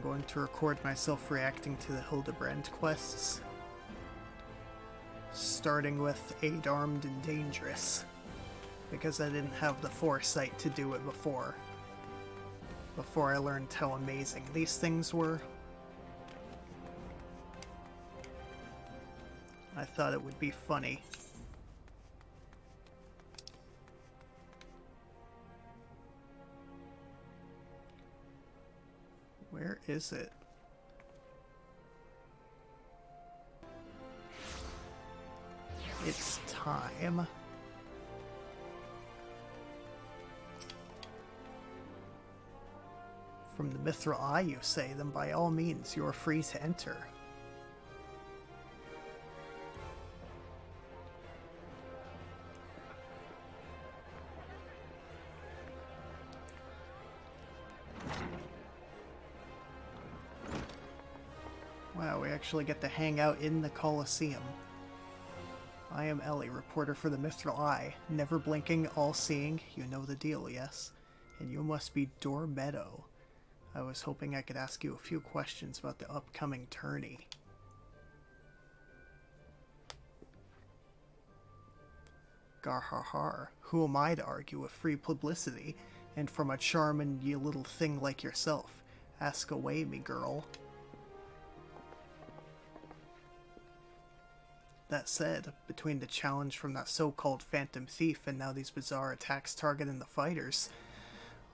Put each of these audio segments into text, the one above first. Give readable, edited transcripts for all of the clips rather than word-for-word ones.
going to record myself reacting to the Hildibrand Quests, starting with 8-armed and dangerous, because I didn't have the foresight to do it before I learned how amazing these things were. I thought it would be funny. Where is it? It's time. From the Mithril Eye, you say, then by all means, you are free to enter. Wow, we actually get to hang out in the Colosseum. I am Ellie, reporter for the Mithril Eye. Never blinking, all-seeing, you know the deal, yes? And you must be Dormeadow. I was hoping I could ask you a few questions about the upcoming tourney. Garhar, who am I to argue with free publicity, and from a charmin' ye little thing like yourself? Ask away, me girl. That said, between the challenge from that so-called Phantom Thief and now these bizarre attacks targeting the fighters,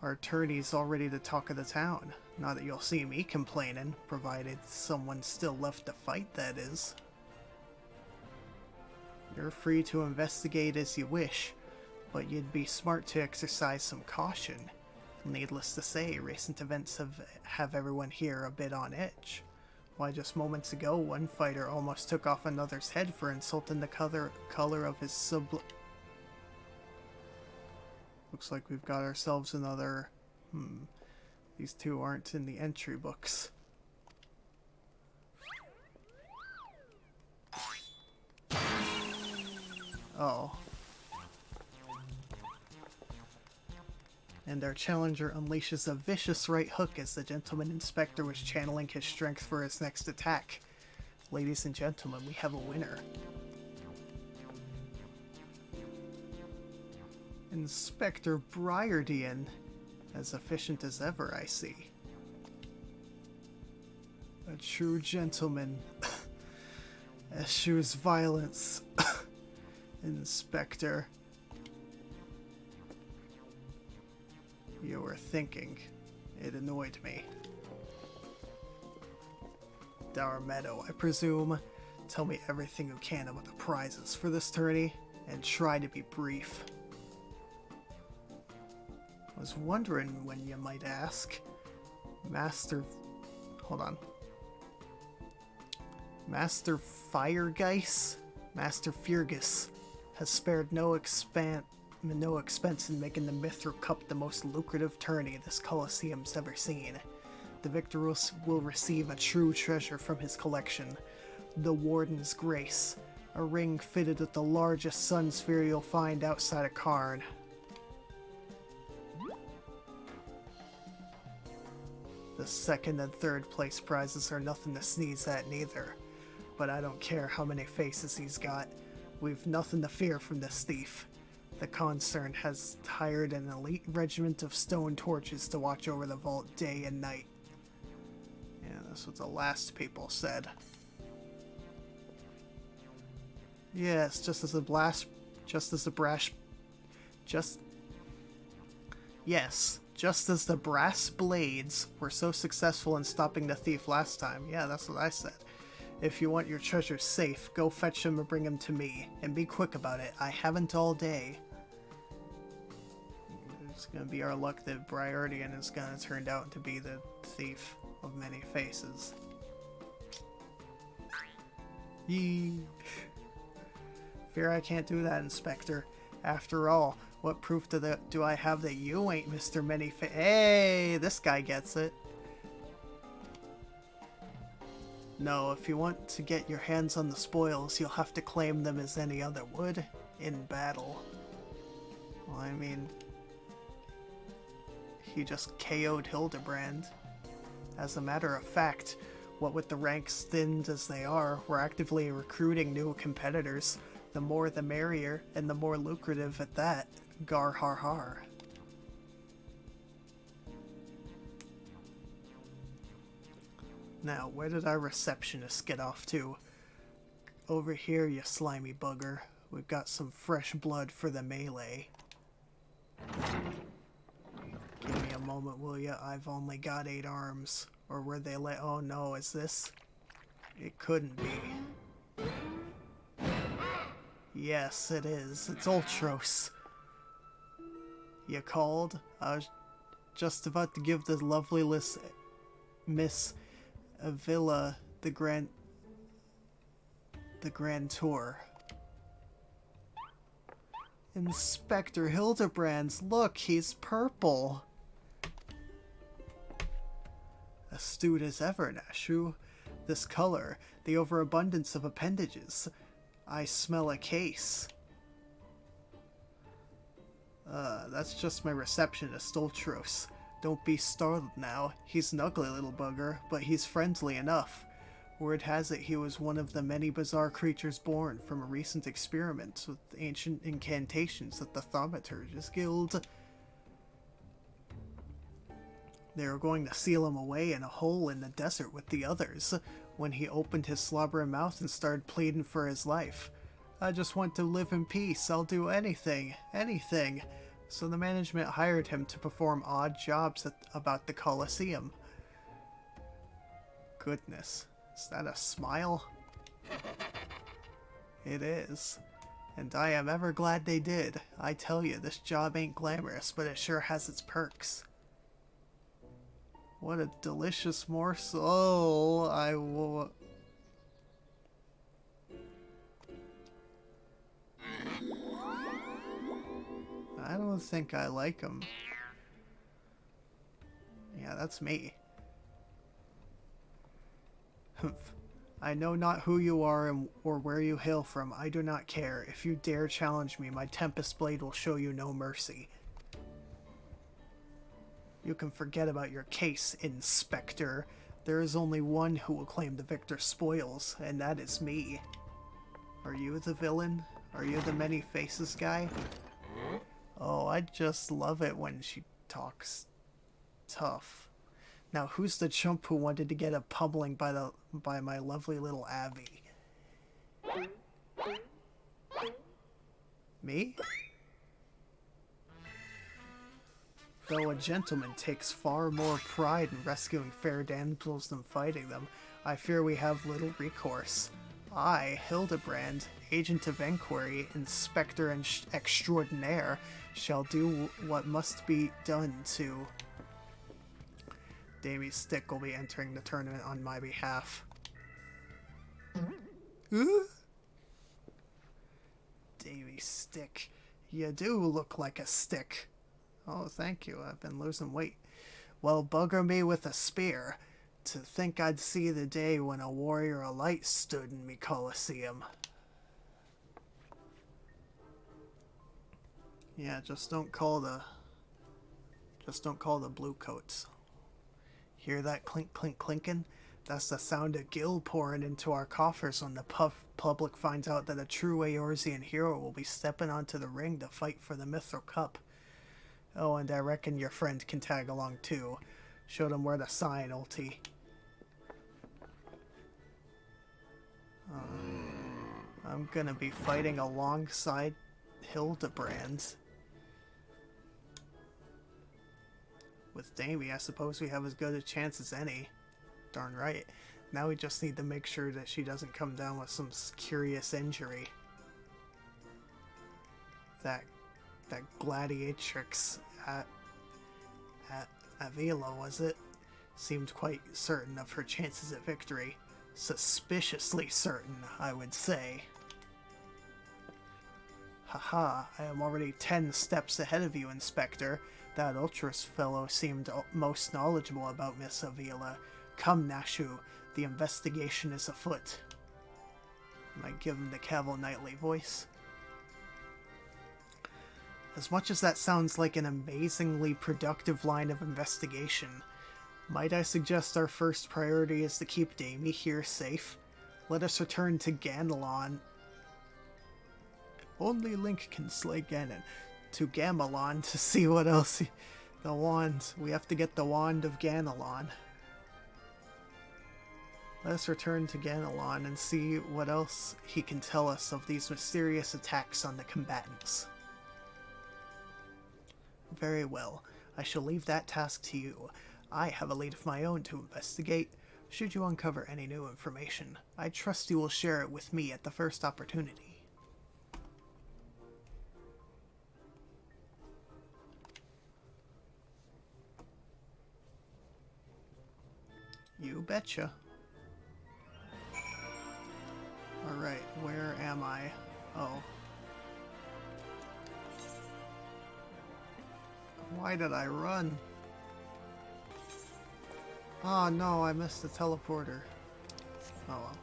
our tourney's already the talk of the town. Not that you'll see me complaining, provided someone's still left to fight, that is. You're free to investigate as you wish, but you'd be smart to exercise some caution. Needless to say, recent events have everyone here a bit on edge. Why, just moments ago, one fighter almost took off another's head for insulting the color of his Looks like we've got ourselves another... These two aren't in the entry books. Oh. And our challenger unleashes a vicious right hook as the gentleman inspector was channeling his strength for his next attack. Ladies and gentlemen, we have a winner. Inspector Briardian, as efficient as ever, I see. A true gentleman. Eschews violence. Inspector. You were thinking. It annoyed me. Dormeadow, I presume. Tell me everything you can about the prizes for this tourney, and try to be brief. I was wondering when you might ask. Hold on. Master Firegeist? Master Fergus has spared no expense in making the Mithril Cup the most lucrative tourney this Colosseum's ever seen. The victor will receive a true treasure from his collection, the Warden's Grace, a ring fitted with the largest sun sphere you'll find outside of Karn. The second and third place prizes are nothing to sneeze at neither, but I don't care how many faces he's got. We've nothing to fear from this thief. The concern has hired an elite regiment of stone torches to watch over the vault day and night. Yeah, that's what the last people said. Yes, just as the brass blades were so successful in stopping the thief last time. Yeah, that's what I said. If you want your treasure safe, go fetch him and bring him to me. And be quick about it. I haven't all day. It's gonna be our luck that Briardian is gonna turn out to be the thief of many faces. Yee. Fear I can't do that, Inspector. After all, what proof do I have that you ain't Mr. Hey, this guy gets it. No, if you want to get your hands on the spoils, you'll have to claim them as any other would in battle. Well, I mean, he just KO'd Hildibrand. As a matter of fact, what with the ranks thinned as they are, we're actively recruiting new competitors. The more the merrier, and the more lucrative at that. Gar har har. Now, where did our receptionist get off to? Over here, you slimy bugger. We've got some fresh blood for the melee. Give me a moment, will ya? I've only got 8 arms. Or were they oh no, is this? It couldn't be. Yes, it is. It's Ultros. You called? I was just about to give the lovely Miss Avila the grand tour. Inspector Hildibrand's, look, he's purple. Astute as ever, Nashu. This color, the overabundance of appendages. I smell a case. That's just my receptionist, Ultros. Don't be startled now. He's an ugly little bugger, but he's friendly enough. Word has it he was one of the many bizarre creatures born from a recent experiment with ancient incantations at the Thaumaturge's Guild. They were going to seal him away in a hole in the desert with the others, when he opened his slobbering mouth and started pleading for his life. I just want to live in peace. I'll do anything. Anything. So the management hired him to perform odd jobs about the Colosseum. Goodness. Is that a smile? It is. And I am ever glad they did. I tell you, this job ain't glamorous, but it sure has its perks. What a delicious morsel. I don't think I like him. Yeah, that's me. Humph. I know not who you are or where you hail from. I do not care. If you dare challenge me, my Tempest Blade will show you no mercy. You can forget about your case, Inspector. There is only one who will claim the victor's spoils, and that is me. Are you the villain? Are you the many faces guy? Oh, I just love it when she talks tough. Now, who's the chump who wanted to get a pummeling by my lovely little Abby? Me? Though a gentleman takes far more pride in rescuing fair damsels than fighting them, I fear we have little recourse. I, Hildibrand, Agent of Enquiry, Inspector Extraordinaire, shall do what must be done to... Dami's stick will be entering the tournament on my behalf. Dami's stick. You do look like a stick. Oh, thank you. I've been losing weight. Well, bugger me with a spear. To think I'd see the day when a warrior of light stood in me Colosseum. Yeah, just don't call the blue coats. Hear that clink clink clinking? That's the sound of gil pouring into our coffers when the public finds out that a true Eorzean hero will be stepping onto the ring to fight for the Mithril Cup. Oh, and I reckon your friend can tag along too. Showed him where to sign, ulti. I'm gonna be fighting alongside Hildibrand. With Dami, I suppose we have as good a chance as any. Darn right. Now we just need to make sure that she doesn't come down with some curious injury. That gladiatrix at Avila, was it? Seemed quite certain of her chances at victory. Suspiciously certain, I would say. Haha, I am already 10 steps ahead of you, Inspector. That Ultros fellow seemed most knowledgeable about Miss Avila. Come, Nashu, the investigation is afoot. Might give him the Cavil Knightly voice. As much as that sounds like an amazingly productive line of investigation, Might I suggest our first priority is to keep Dami here safe? Let us return to Ganelon. Only Link can slay Ganon. To Gamelon to see what else the wand. We have to get the wand of Ganelon. Let us return to Ganelon and see what else he can tell us of these mysterious attacks on the combatants. Very well. I shall leave that task to you. I have a lead of my own to investigate. Should you uncover any new information, I trust you will share it with me at the first opportunity. You betcha. Alright, where am I? Oh. Why did I run? Oh no, I missed the teleporter. Oh well.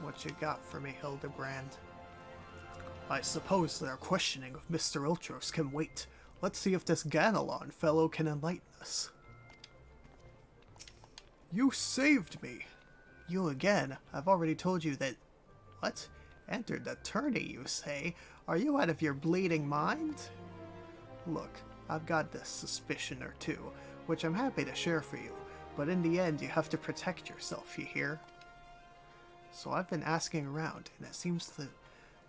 What you got for me, Hildibrand? I suppose their questioning of Mr. Ultros can wait. Let's see if this Ganelon fellow can enlighten us. You saved me! You again? I've already told you that... What? Entered the tourney, you say? Are you out of your bleeding mind? Look, I've got this suspicion or two, which I'm happy to share for you, but in the end you have to protect yourself, you hear? So I've been asking around, and it seems that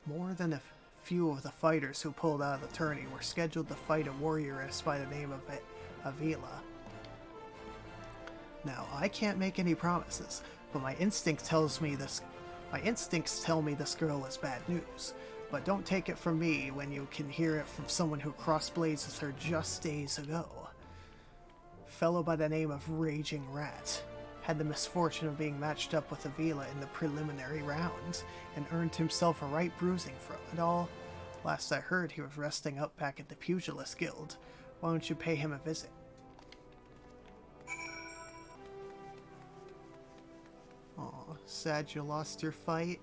more than a few of the fighters who pulled out of the tourney were scheduled to fight a warrioress by the name of Avila. Now, I can't make any promises, but my instincts tell me this girl is bad news. But don't take it from me when you can hear it from someone who crossed blades with her just days ago. Fellow by the name of Raging Rat had the misfortune of being matched up with Avila in the preliminary rounds, and earned himself a right bruising from it all. Last I heard, he was resting up back at the Pugilist Guild. Why don't you pay him a visit? Aw, sad you lost your fight.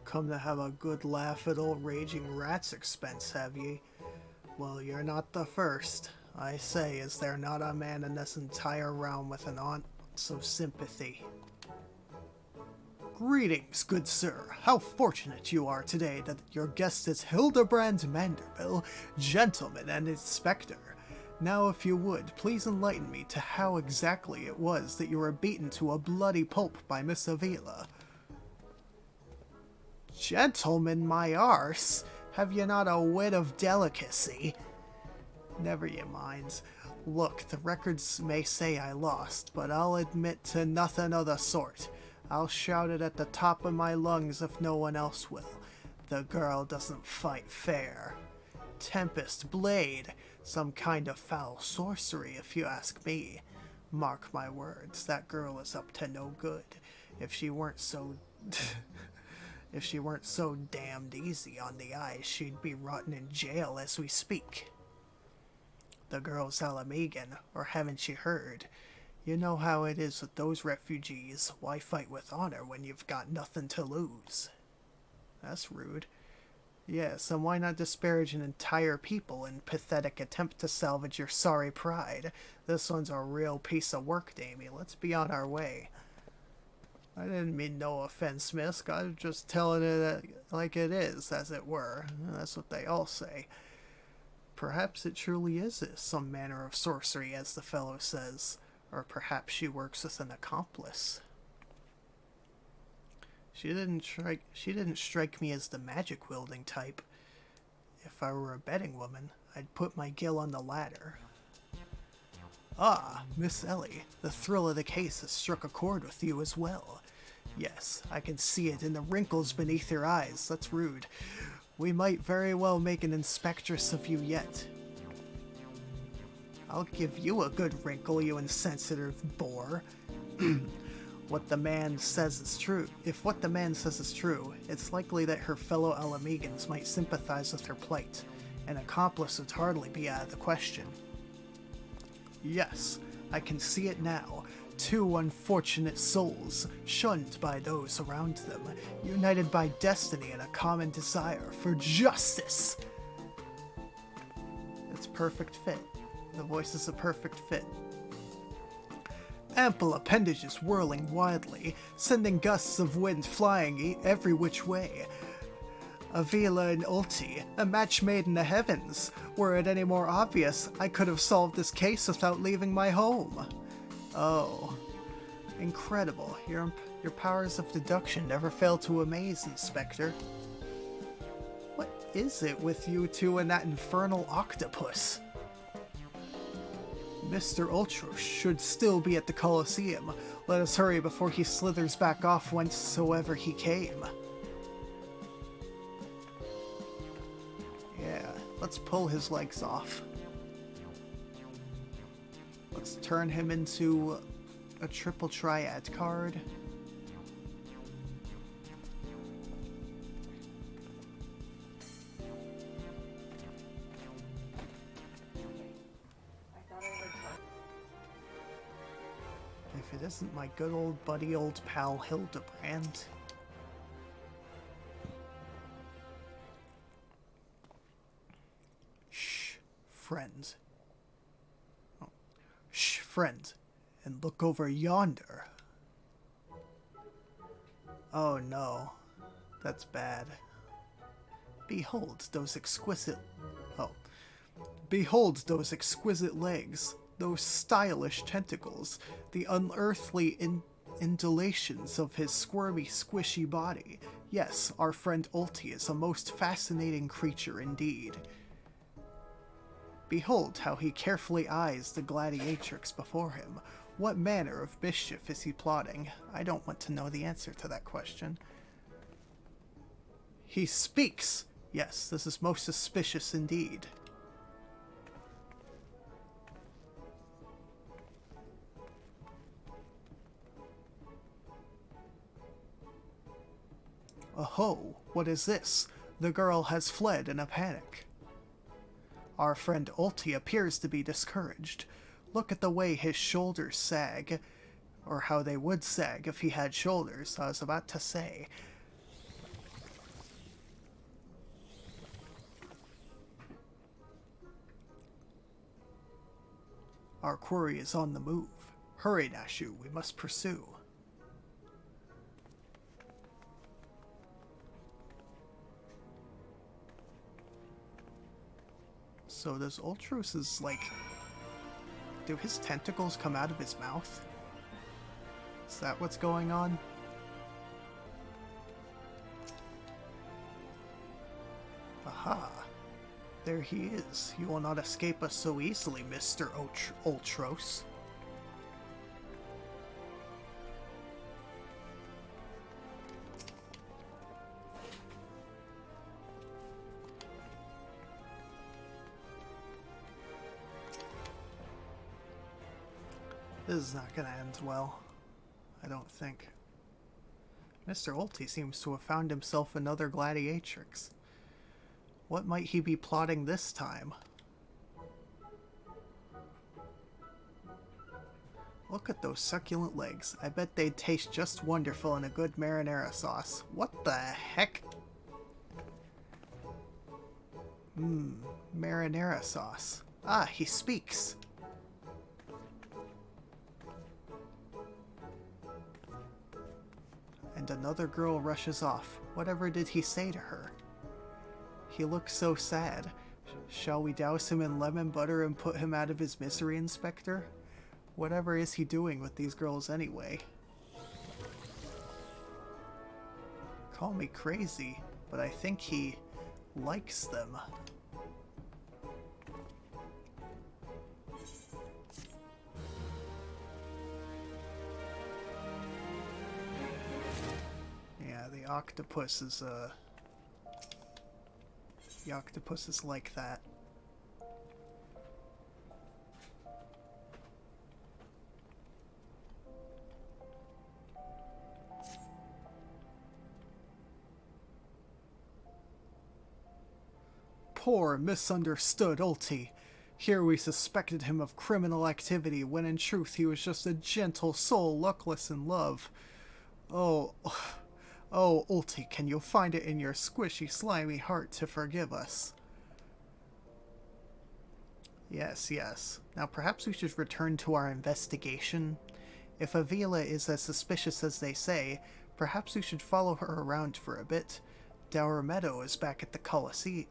Come to have a good laugh at old Raging Rat's expense, have ye? Well, you're not the first. I say, is there not a man in this entire realm with an ounce of sympathy? Greetings, good sir. How fortunate you are today that your guest is Hildibrand Manderville, gentleman and inspector. Now, if you would, please enlighten me to how exactly it was that you were beaten to a bloody pulp by Miss Avila. Gentleman, my arse, have you not a whit of delicacy? Never you mind. Look, the records may say I lost, but I'll admit to nothing of the sort. I'll shout it at the top of my lungs if no one else will. The girl doesn't fight fair. Tempest Blade, some kind of foul sorcery if you ask me. Mark my words, that girl is up to no good. If she weren't so... If she weren't so damned easy on the eyes, she'd be rotting in jail as we speak. The girl's Alamegan, or haven't you heard? You know how it is with those refugees. Why fight with honor when you've got nothing to lose? That's rude. Yes, and why not disparage an entire people in pathetic attempt to salvage your sorry pride? This one's a real piece of work, Dami. Let's be on our way. I didn't mean no offense, miss. I was just telling it like it is, as it were. That's what they all say. Perhaps it truly is some manner of sorcery, as the fellow says. Or perhaps she works with an accomplice. She didn't strike me as the magic-wielding type. If I were a betting woman, I'd put my gill on the ladder. Ah, Miss Ellie, the thrill of the case has struck a chord with you as well. Yes, I can see it in the wrinkles beneath your eyes. That's rude. We might very well make an inspectress of you yet. I'll give you a good wrinkle, you insensitive boar. What the man says is true. If what the man says is true, it's likely that her fellow Alamegans might sympathize with her plight. An accomplice would hardly be out of the question. Yes, I can see it now. Two unfortunate souls, shunned by those around them, united by destiny and a common desire for justice. It's perfect fit. The voice is a perfect fit. Ample appendages whirling wildly, sending gusts of wind flying every which way. Avila and Ulti, a match made in the heavens. Were it any more obvious, I could have solved this case without leaving my home. Oh. Incredible. Your powers of deduction never fail to amaze, Inspector. What is it with you two and that infernal octopus? Mr. Ultros should still be at the Colosseum. Let us hurry before he slithers back off whencesoever he came. Yeah, let's pull his legs off. Let's turn him into a triple triad card. If it isn't my good old buddy, old pal Hildibrand. Shh, friend. Oh. Shh, friend. And look over yonder. Oh no, that's bad. Behold those exquisite... Oh. Behold those exquisite legs, those stylish tentacles, the unearthly undulations of his squirmy, squishy body. Yes, our friend Ulti is a most fascinating creature indeed. Behold how he carefully eyes the gladiatrix before him. What manner of mischief is he plotting? I don't want to know the answer to that question. He speaks! Yes, this is most suspicious indeed. Aho, what is this? The girl has fled in a panic. Our friend Ulti appears to be discouraged. Look at the way his shoulders sag. Or how they would sag if he had shoulders, I was about to say. Our quarry is on the move. Hurry, Nashu, we must pursue. So does Ultros's, like... Do his tentacles come out of his mouth? Is that what's going on? Aha. There he is. You will not escape us so easily, Mr. Ultros. This is not going to end well, I don't think. Mr. Ulti seems to have found himself another gladiatrix. What might he be plotting this time? Look at those succulent legs. I bet they'd taste just wonderful in a good marinara sauce. What the heck? Marinara sauce. Ah, he speaks. And another girl rushes off. Whatever did he say to her? He looks so sad. Shall we douse him in lemon butter and put him out of his misery, Inspector? Whatever is he doing with these girls anyway? Call me crazy, but I think he likes them. Yeah, the octopus is like that. Poor, misunderstood Ulti. Here we suspected him of criminal activity, when in truth he was just a gentle soul luckless in love. Oh, oh, Ulti, can you find it in your squishy, slimy heart to forgive us? Yes, yes. Now perhaps we should return to our investigation. If Avila is as suspicious as they say, perhaps we should follow her around for a bit. Dour Meadow is back at the Colosseum.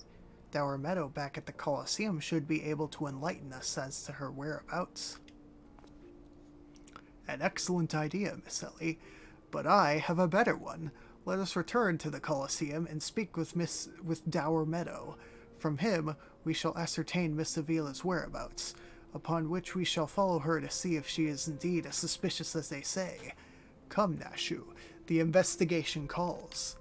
Dour Meadow back at the Colosseum should be able to enlighten us as to her whereabouts. An excellent idea, Miss Ellie, but I have a better one. Let us return to the Colosseum and speak with Dour Meadow. From him, we shall ascertain Miss Avila's whereabouts, upon which we shall follow her to see if she is indeed as suspicious as they say. Come, Nashu, the investigation calls.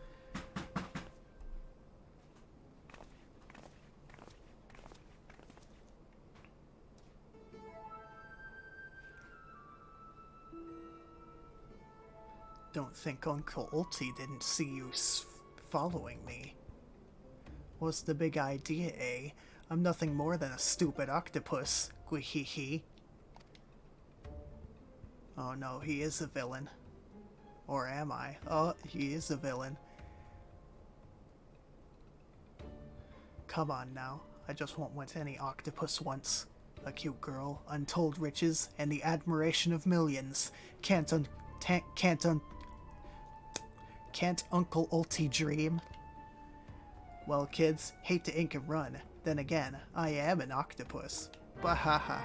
Don't think Uncle Ulti didn't see you following me. What's the big idea, eh? I'm nothing more than a stupid octopus. Gwee-hee-hee. Oh no, he is a villain. Or am I? Oh, he is a villain. Come on now. I just want what any octopus wants. A cute girl, untold riches, and the admiration of millions. Can't Uncle Ulti dream? Well, kids, hate to ink and run. Then again, I am an octopus. Bahahaha.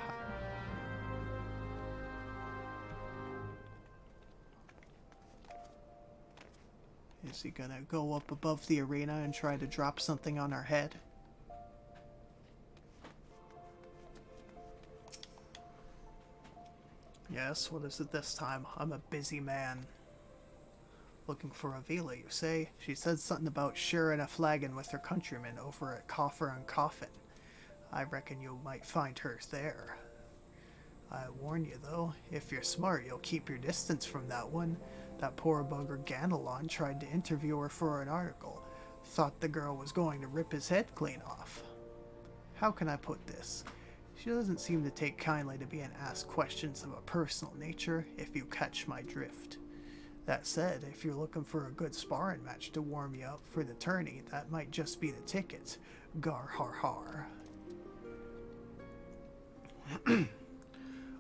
Is he gonna go up above the arena and try to drop something on our head? Yes, what is it this time? I'm a busy man. Looking for Avila, you say? She said something about sharing a flagon with her countrymen over at Coffer and Coffin. I reckon you might find her there. I warn you, though, if you're smart, you'll keep your distance from that one. That poor bugger Ganelon tried to interview her for an article. Thought the girl was going to rip his head clean off. How can I put this? She doesn't seem to take kindly to being asked questions of a personal nature, if you catch my drift. That said, if you're looking for a good sparring match to warm you up for the tourney, that might just be the ticket. Gar har har.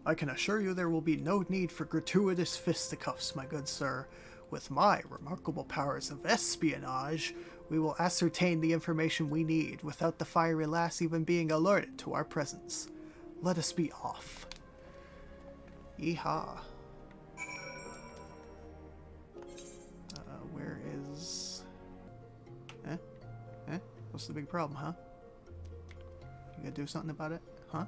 I can assure you there will be no need for gratuitous fisticuffs, my good sir. With my remarkable powers of espionage, we will ascertain the information we need without the fiery lass even being alerted to our presence. Let us be off. Yeehaw. Where is... What's the big problem, huh? You gonna do something about it, huh?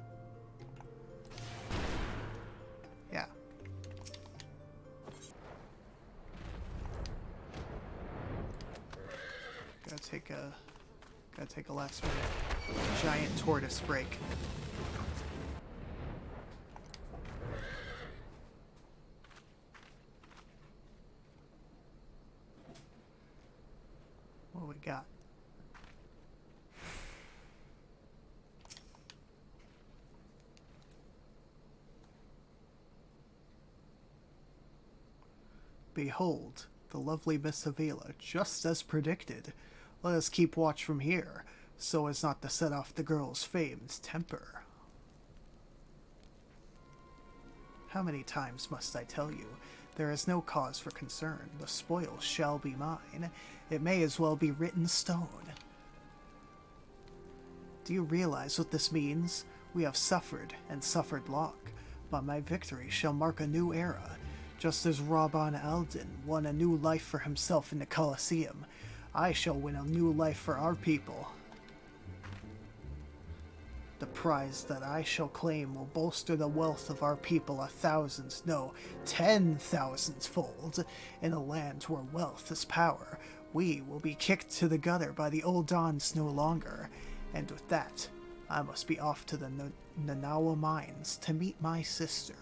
Yeah. Gotta take a last minute giant tortoise break. What we got? Behold, the lovely Miss Avila, just as predicted. Let us keep watch from here, so as not to set off the girl's famed temper. How many times must I tell you? There is no cause for concern. The spoils shall be mine. It may as well be written stone. Do you realize what this means? We have suffered, and suffered long, but my victory shall mark a new era. Just as Rabban Alden won a new life for himself in the Colosseum, I shall win a new life for our people. The prize that I shall claim will bolster the wealth of our people 1,000s, no, 10,000s-fold. In a land where wealth is power, we will be kicked to the gutter by the old dons no longer. And with that, I must be off to the Nanawa mines to meet my sister.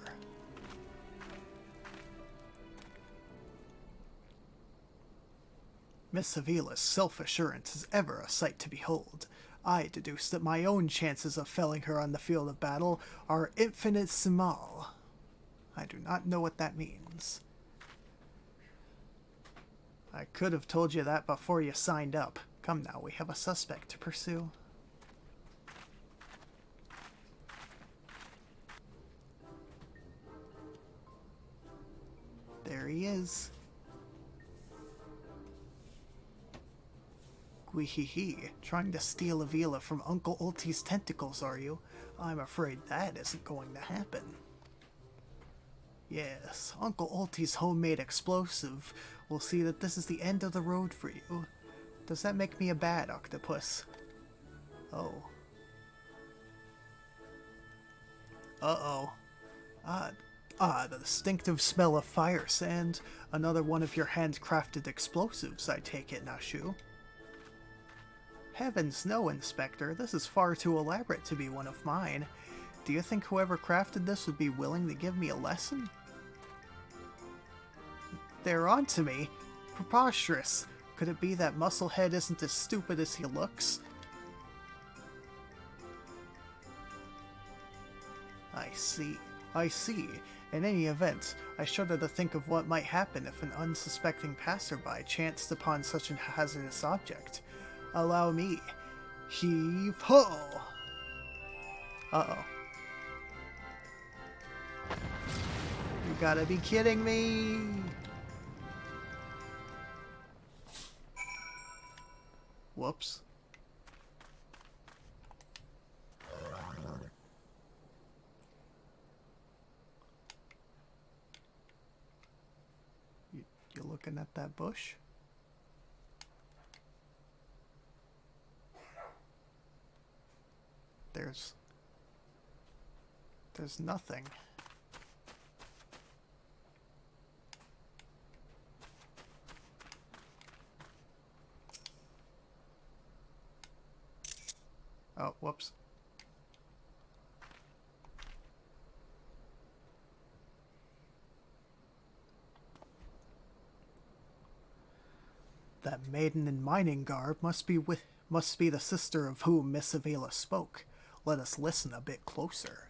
Miss Avila's self-assurance is ever a sight to behold. I deduce that my own chances of felling her on the field of battle are infinitesimal. I do not know what that means. I could have told you that before you signed up. Come now, we have a suspect to pursue. There he is. Gweehee, trying to steal Avila from Uncle Ulti's tentacles, are you? I'm afraid that isn't going to happen. Yes, Uncle Ulti's homemade explosive will see that this is the end of the road for you. Does that make me a bad octopus? Oh. Uh-oh. The distinctive smell of fire sand. Another one of your handcrafted explosives, I take it, Nashu. Heavens no, Inspector. This is far too elaborate to be one of mine. Do you think whoever crafted this would be willing to give me a lesson? They're onto me. Preposterous. Could it be that Musclehead isn't as stupid as he looks? I see. In any event, I shudder to think of what might happen if an unsuspecting passerby chanced upon such a hazardous object. Allow me. Heave-ho! Uh-oh. You gotta be kidding me! Whoops. You looking at that bush? There's nothing. Oh, whoops. That maiden in mining garb must be the sister of whom Miss Avila spoke. Let us listen a bit closer.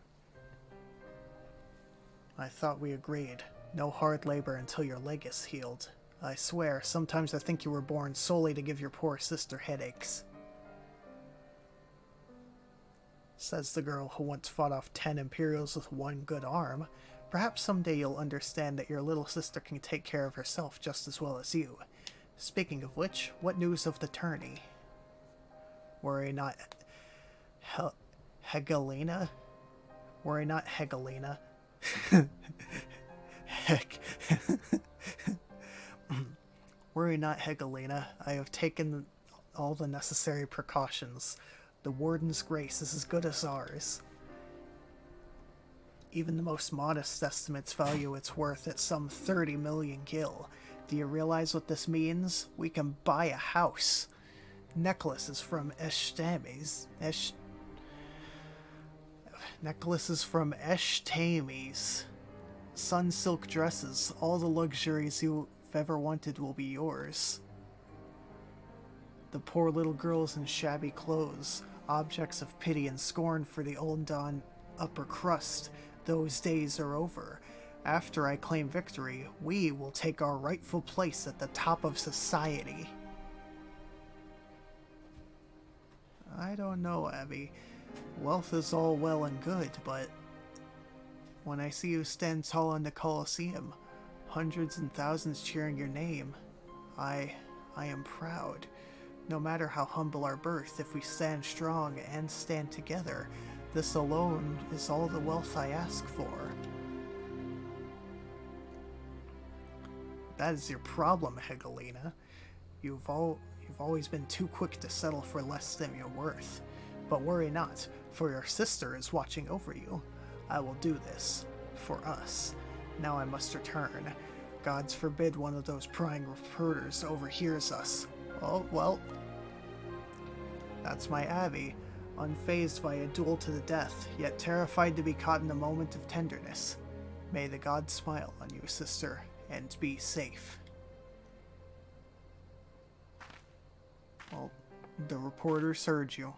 I thought we agreed. No hard labor until your leg is healed. I swear, sometimes I think you were born solely to give your poor sister headaches. Says the girl who once fought off 10 Imperials with one good arm. Perhaps someday you'll understand that your little sister can take care of herself just as well as you. Speaking of which, what news of the tourney? Worry not... Hegelina? Worry not, Hegelina. Heck. Worry not, Hegelina. I have taken all the necessary precautions. The Warden's grace is as good as ours. Even the most modest estimates value its worth at some 30 million gil. Do you realize what this means? We can buy a house. Necklaces from Eshtamis. Sun silk dresses. All the luxuries you've ever wanted will be yours. The poor little girls in shabby clothes, objects of pity and scorn for the Ulndon upper crust, those days are over. After I claim victory, we will take our rightful place at the top of society. I don't know, Abby. Wealth is all well and good, but when I see you stand tall in the Colosseum, hundreds and thousands cheering your name, I am proud. No matter how humble our birth, if we stand strong and stand together, this alone is all the wealth I ask for. That is your problem, Hegelina. You've always been too quick to settle for less than you're worth. But worry not, for your sister is watching over you. I will do this. For us. Now I must return. Gods forbid one of those prying reporters overhears us. Oh, well. That's my Abby, unfazed by a duel to the death, yet terrified to be caught in a moment of tenderness. May the gods smile on you, sister, and be safe. Well, the reporters heard you.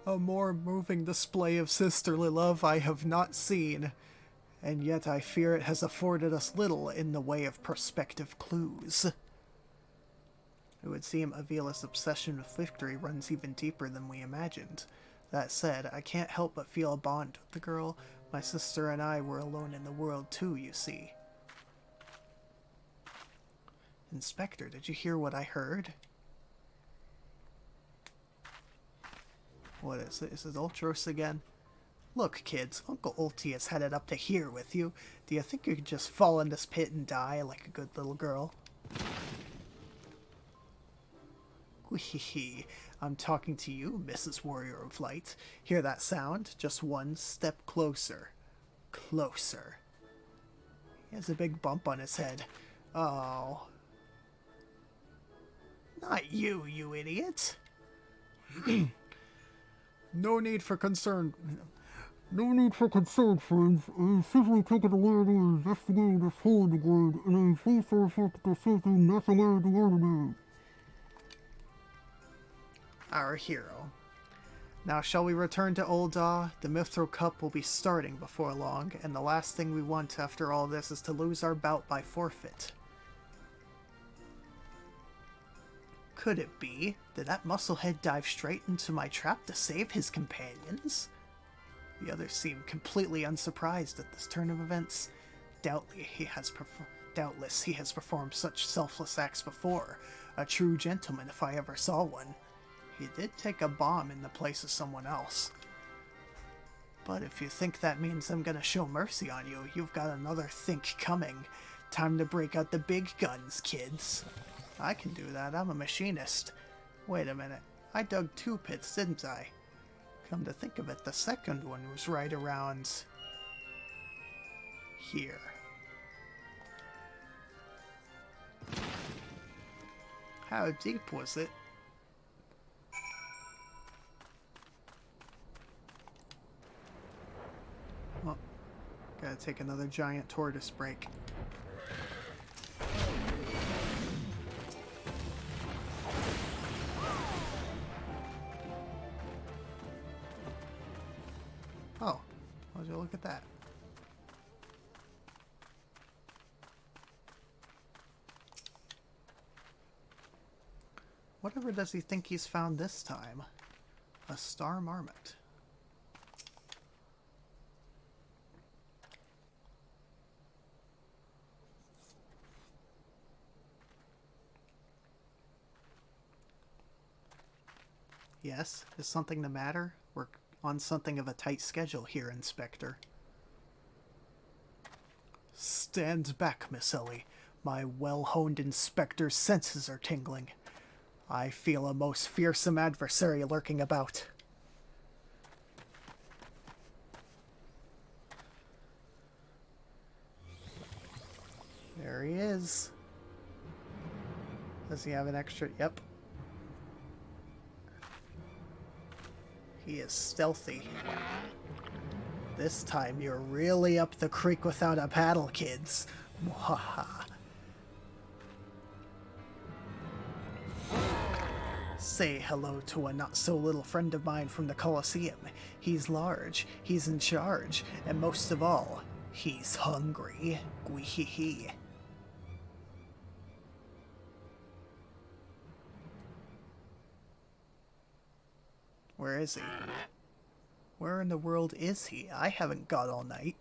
A more moving display of sisterly love I have not seen, and yet I fear it has afforded us little in the way of prospective clues. It would seem Avila's obsession with victory runs even deeper than we imagined. That said, I can't help but feel a bond with the girl. My sister and I were alone in the world too, you see. Inspector, did you hear what I heard? What is it? Is it Ultros again? Look, kids, Uncle Ulti is headed up to here with you. Do you think you could just fall in this pit and die like a good little girl? Whee, I'm talking to you, Mrs. Warrior of Light. Hear that sound? Just one step closer. Closer. He has a big bump on his head. Oh. Not you, you idiot. No need for concern. No need for concern, friends. I'm simply taking the liberty of investigating this hole in the ground, and I'm pleased to report that there's something nothing out of the ordinary. Our hero. Now shall we return to Ul'dah? The Mithril Cup will be starting before long, and the last thing we want after all this is to lose our bout by forfeit. Could it be? Did that musclehead dive straight into my trap to save his companions? The others seem completely unsurprised at this turn of events. Doubtless he has performed such selfless acts before. A true gentleman if I ever saw one. He did take a bomb in the place of someone else. But if you think that means I'm gonna show mercy on you, you've got another think coming. Time to break out the big guns, kids. I can do that, I'm a machinist. Wait a minute, I dug 2 pits, didn't I? Come to think of it, the second one was right around here. How deep was it? Well, gotta take another giant tortoise break. Oh, would you look at that? Whatever does he think he's found this time? A star marmot. Yes, is something the matter? We're on something of a tight schedule here, Inspector. Stand back, Miss Ellie. My well-honed inspector's senses are tingling. I feel a most fearsome adversary lurking about. There he is. Does he have an extra? Yep. He is stealthy. This time you're really up the creek without a paddle, kids. Mwahaha. Say hello to a not-so-little friend of mine from the Colosseum. He's large, he's in charge, and most of all, he's hungry. Gweehee. Where is he? Where in the world is he? I haven't got all night.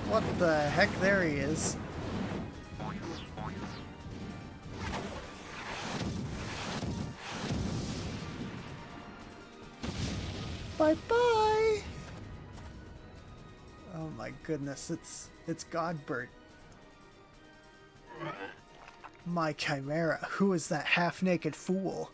What the heck? There he is. Bye-bye! Oh my goodness, it's Godbert. My chimera, who is that half-naked fool?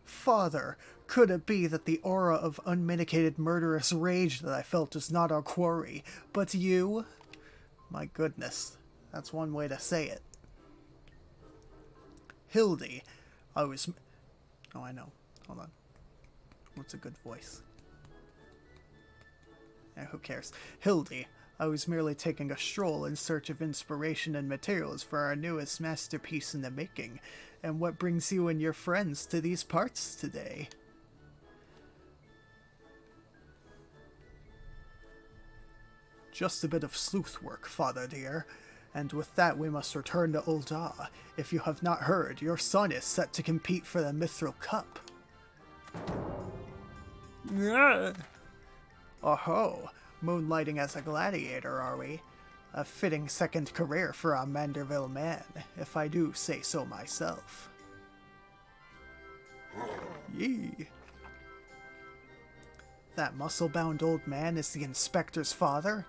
Father, could it be that the aura of unmitigated murderous rage that I felt is not our quarry, but you? My goodness, that's one way to say it. Hildy, I was... Oh, I know. Hold on. What's a good voice? Who cares? Hildy, I was merely taking a stroll in search of inspiration and materials for our newest masterpiece in the making. And what brings you and your friends to these parts today? Just a bit of sleuth work, father dear. And with that we must return to Ul'dah. If you have not heard, your son is set to compete for the Mithril Cup. Oh-ho, moonlighting as a gladiator, are we? A fitting second career for a Manderville man, if I do say so myself. Yee. That muscle-bound old man is the inspector's father?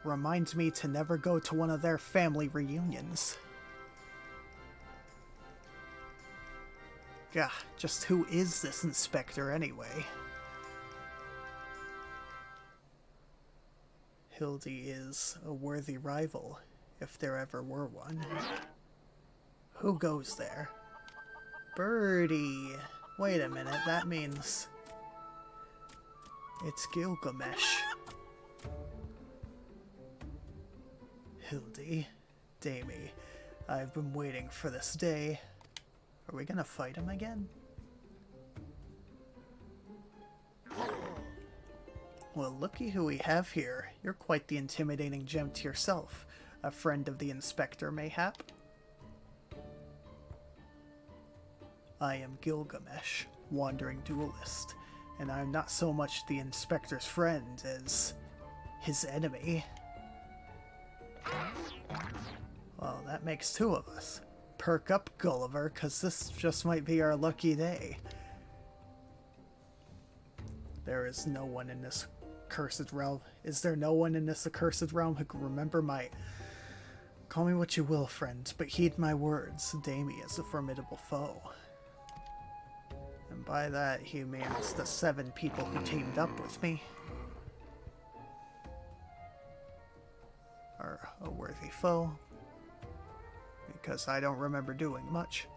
Reminds me to never go to one of their family reunions. Gah, just who is this inspector anyway? Hildy is a worthy rival, if there ever were one. Who goes there? Birdie! Wait a minute, that means... it's Gilgamesh. Hildy, Dami, I've been waiting for this day. Are we gonna fight him again? Well, looky who we have here. You're quite the intimidating gent yourself. A friend of the inspector, mayhap? I am Gilgamesh, wandering duelist, and I'm not so much the inspector's friend as his enemy. Well, that makes two of us. Perk up, Gulliver, 'cause this just might be our lucky day. There is no one in this accursed realm. Is there no one in this accursed realm who can remember my... Call me what you will, friend, but heed my words. Dami is a formidable foe. And by that, he means the 7 people who teamed up with me are a worthy foe, because I don't remember doing much.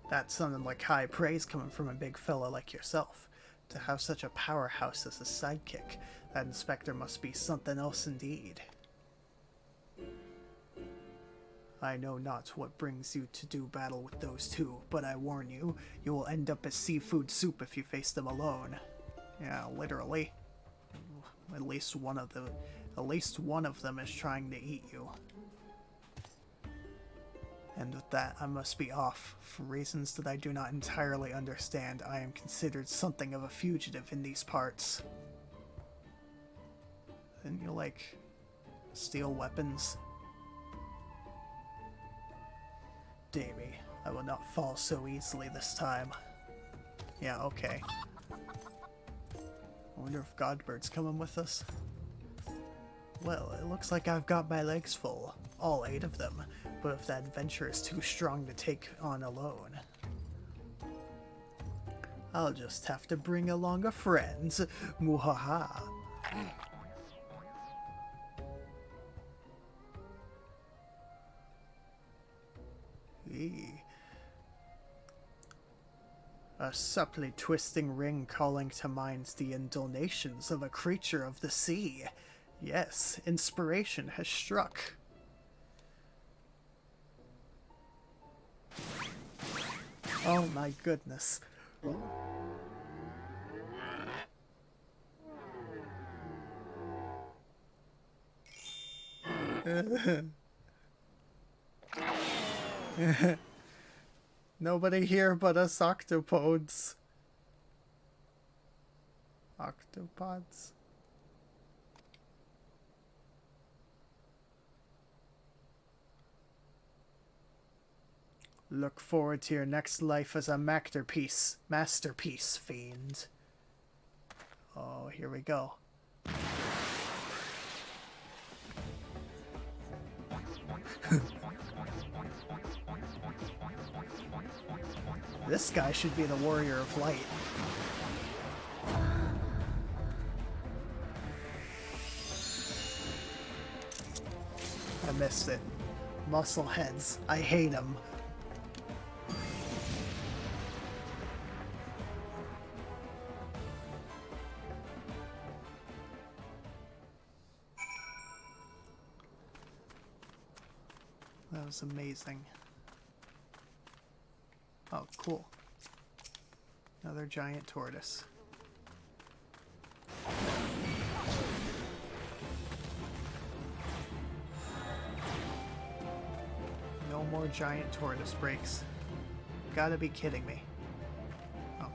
That sounded like high praise coming from a big fella like yourself. To have such a powerhouse as a sidekick, that inspector must be something else indeed. I know not what brings you to do battle with those two, but I warn you, you will end up as seafood soup if you face them alone. Yeah, literally. At least one of them is trying to eat you. And with that, I must be off. For reasons that I do not entirely understand, I am considered something of a fugitive in these parts. Then you, like, steal weapons? Dami, I will not fall so easily this time. Yeah, okay. I wonder if Godbird's coming with us. Well, it looks like I've got my legs full. All 8 of them. But if that adventure is too strong to take on alone, I'll just have to bring along a friend. Muhaha. A supply twisting ring calling to mind the indonations of a creature of the sea. Yes, inspiration has struck. Oh my goodness. Nobody here but us octopods. Octopods? Look forward to your next life as a masterpiece, fiend. Oh, here we go. This guy should be the warrior of light. I missed it. Muscle heads. I hate them. was amazing. Oh, cool. Another giant tortoise. No more giant tortoise breaks. Gotta be kidding me. Oh,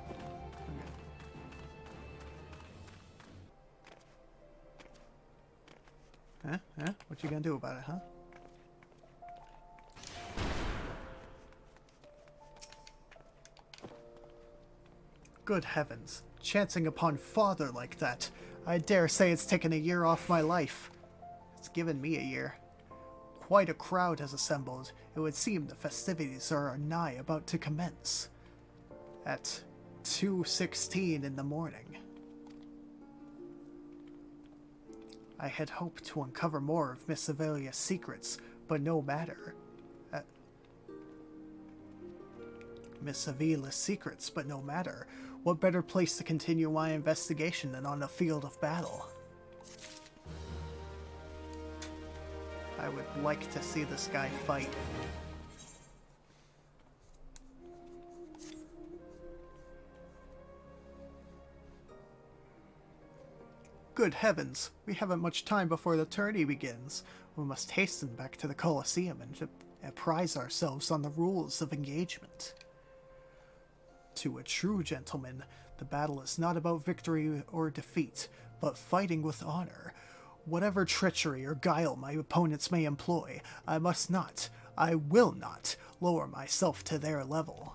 okay. Huh? What you gonna do about it, huh? Good heavens. Chancing upon father like that. I dare say it's taken a year off my life. It's given me a year. Quite a crowd has assembled. It would seem the festivities are nigh about to commence. At 2:16 in the morning. I had hoped to uncover more of Miss Avelia's secrets, but no matter. Miss Avelia's secrets, but no matter. What better place to continue my investigation than on the field of battle? I would like to see this guy fight. Good heavens, we haven't much time before the tourney begins. We must hasten back to the Colosseum and apprise ourselves on the rules of engagement. To a true gentleman, the battle is not about victory or defeat, but fighting with honor. Whatever treachery or guile my opponents may employ, I must not, I will not, lower myself to their level.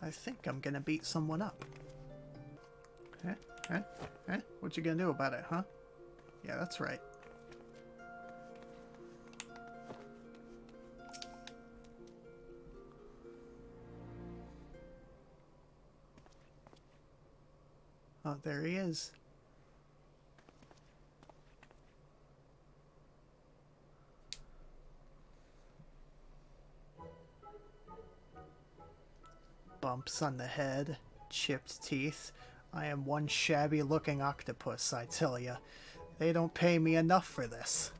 I think I'm gonna beat someone up. What you gonna do about it, huh? Yeah, that's right. Oh, there he is. Bumps on the head, chipped teeth. I am one shabby-looking octopus, I tell ya. They don't pay me enough for this.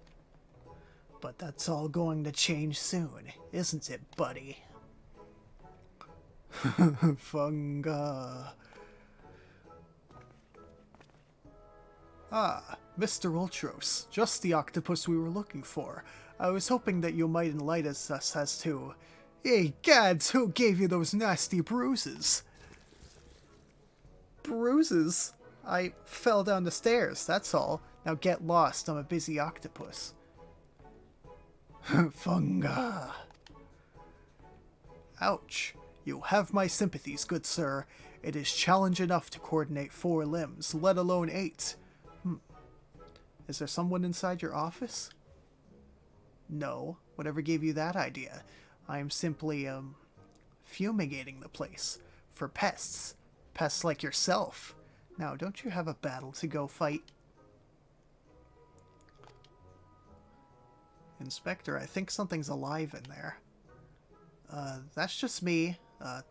But that's all going to change soon, isn't it, buddy? Funga. Ah, Mr. Ultros, just the octopus we were looking for. I was hoping that you might enlighten us as to... Hey, gads, who gave you those nasty bruises? Bruises? I fell down the stairs, that's all. Now get lost, I'm a busy octopus. Funga. Ouch. You have my sympathies, good sir. It is challenge enough to coordinate 4 limbs, let alone 8. Is there someone inside your office? No. Whatever gave you that idea? I am simply, fumigating the place. For pests. Pests like yourself. Now, don't you have a battle to go fight? Inspector, I think something's alive in there. That's just me,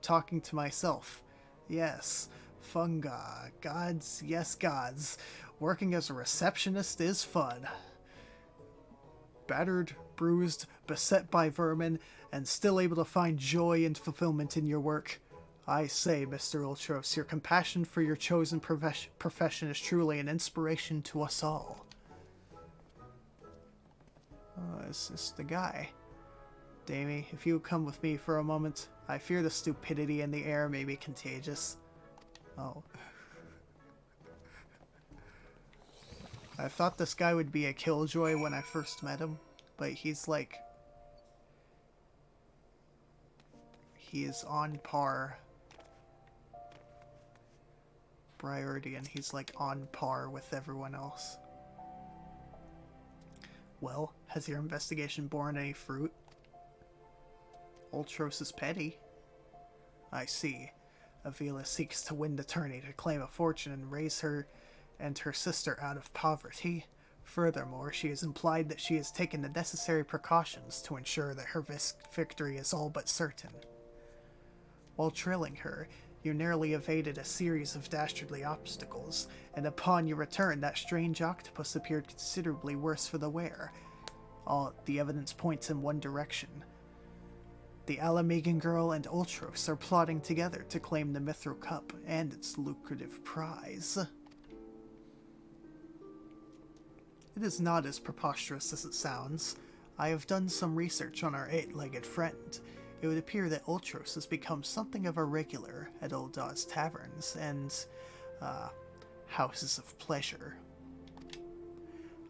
talking to myself. Yes. Funga. Gods, yes gods. Working as a receptionist is fun. Battered, bruised, beset by vermin, and still able to find joy and fulfillment in your work. I say, Mr. Ultros, your compassion for your chosen profession is truly an inspiration to us all. Is this the guy? Dami, if you would come with me for a moment, I fear the stupidity in the air may be contagious. Oh. I thought this guy would be a killjoy when I first met him, but he's like... He is on par. Priority, and he's like on par with everyone else. Well, has your investigation borne any fruit? Ultros is petty. I see. Avila seeks to win the tourney to claim a fortune and raise her and her sister out of poverty. Furthermore, she has implied that she has taken the necessary precautions to ensure that her victory is all but certain. While trailing her, You narrowly evaded a series of dastardly obstacles, and upon your return, that strange octopus appeared considerably worse for the wear. All the evidence points in one direction. The Alamegan girl and Ultros are plotting together to claim the Mithril Cup and its lucrative prize. It is not as preposterous as it sounds. I have done some research on our eight-legged friend. It would appear that Ultros has become something of a regular at Old Dawes taverns and, houses of pleasure.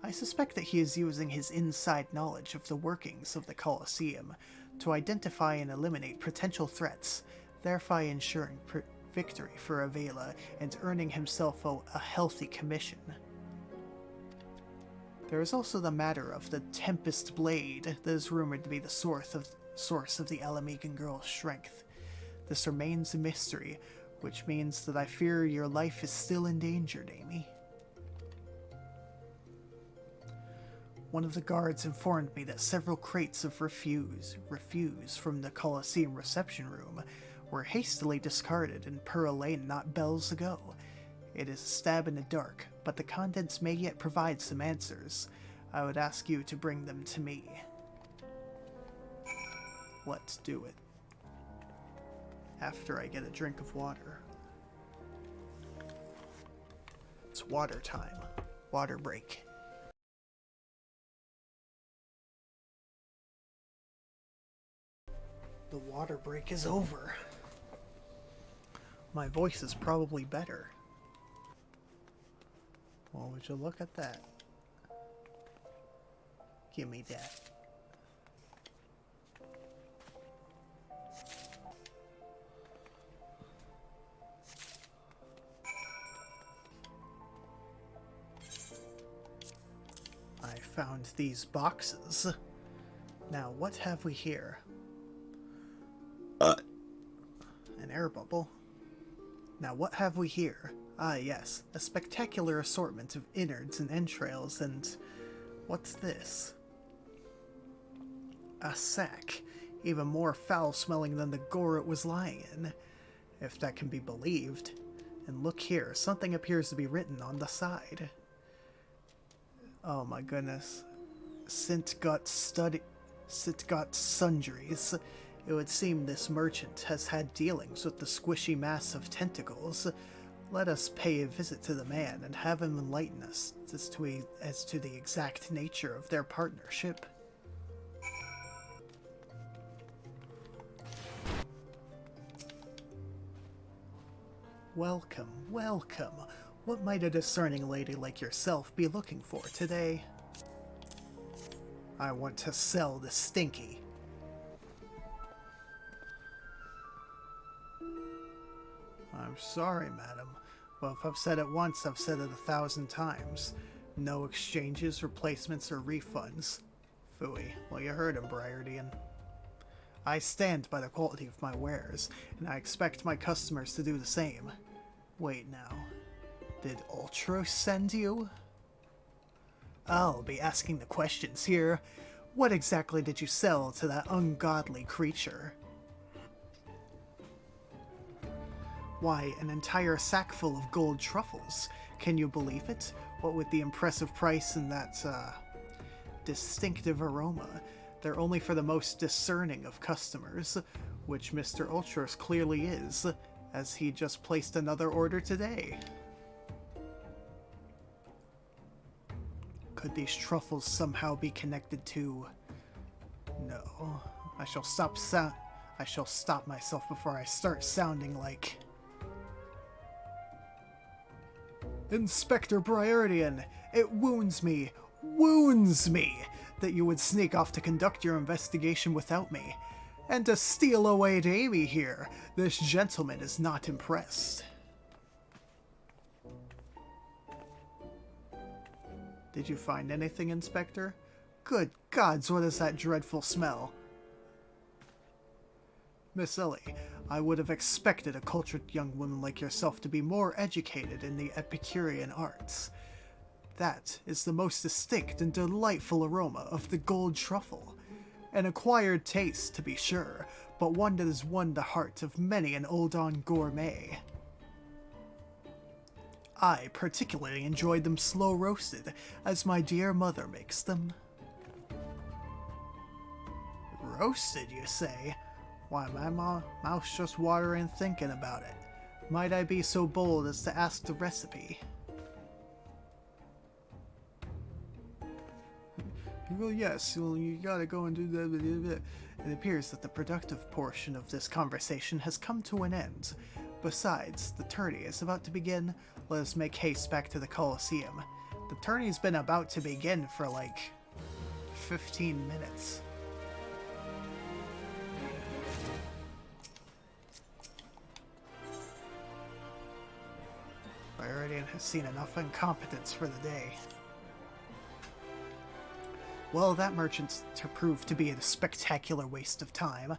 I suspect that he is using his inside knowledge of the workings of the Colosseum to identify and eliminate potential threats, thereby ensuring victory for Avela and earning himself a healthy commission. There is also the matter of the Tempest Blade that is rumored to be the source of the Alamegan girl's strength. This remains a mystery, which means that I fear your life is still in danger, Dami. One of the guards informed me that several crates of refuse from the Colosseum reception room were hastily discarded in Pearl Lane not bells ago. It is a stab in the dark, but the contents may yet provide some answers. I would ask you to bring them to me. Let's do it. After I get a drink of water. It's water time. Water break. The water break is over. My voice is probably better. Well, would you look at that? Give me that. I found these boxes. Now, what have we here? An air bubble. Now, what have we here? Ah, yes, a spectacular assortment of innards and entrails, and what's this? A sack, even more foul-smelling than the gore it was lying in, if that can be believed. And look here, something appears to be written on the side. Oh my goodness. Sintgot Sundries. It would seem this merchant has had dealings with the squishy mass of tentacles. Let us pay a visit to the man and have him enlighten us as to the exact nature of their partnership. Welcome, welcome. What might a discerning lady like yourself be looking for today? I want to sell the Stinky. I'm sorry, madam. Well, if I've said it once, I've said it 1,000 times. No exchanges, replacements, or refunds. Phooey. Well, you heard him, Briardian. I stand by the quality of my wares, and I expect my customers to do the same. Wait now. Did Ultros send you? I'll be asking the questions here. What exactly did you sell to that ungodly creature? Why, an entire sack full of gold truffles. Can you believe it? What with the impressive price and that, distinctive aroma. They're only for the most discerning of customers, which Mr. Ultros clearly is, as he just placed another order today. Could these truffles somehow be connected to... No. I shall stop myself before I start sounding like... Inspector Briardian, it wounds me, that you would sneak off to conduct your investigation without me. And to steal away Dami here, this gentleman is not impressed. Did you find anything, Inspector? Good gods, what is that dreadful smell? Miss Ellie, I would have expected a cultured young woman like yourself to be more educated in the Epicurean arts. That is the most distinct and delightful aroma of the gold truffle. An acquired taste, to be sure, but one that has won the heart of many an Oldon gourmet. I particularly enjoyed them slow roasted, as my dear mother makes them. Roasted, you say? Why, my mouth's just watering thinking about it. Might I be so bold as to ask the recipe? Well, yes, well, you gotta go and do that. It appears that the productive portion of this conversation has come to an end. Besides, the tourney is about to begin. Let us make haste back to the Colosseum. The tourney's been about to begin for like 15 minutes. I already have seen enough incompetence for the day. Well, that merchant proved to be a spectacular waste of time.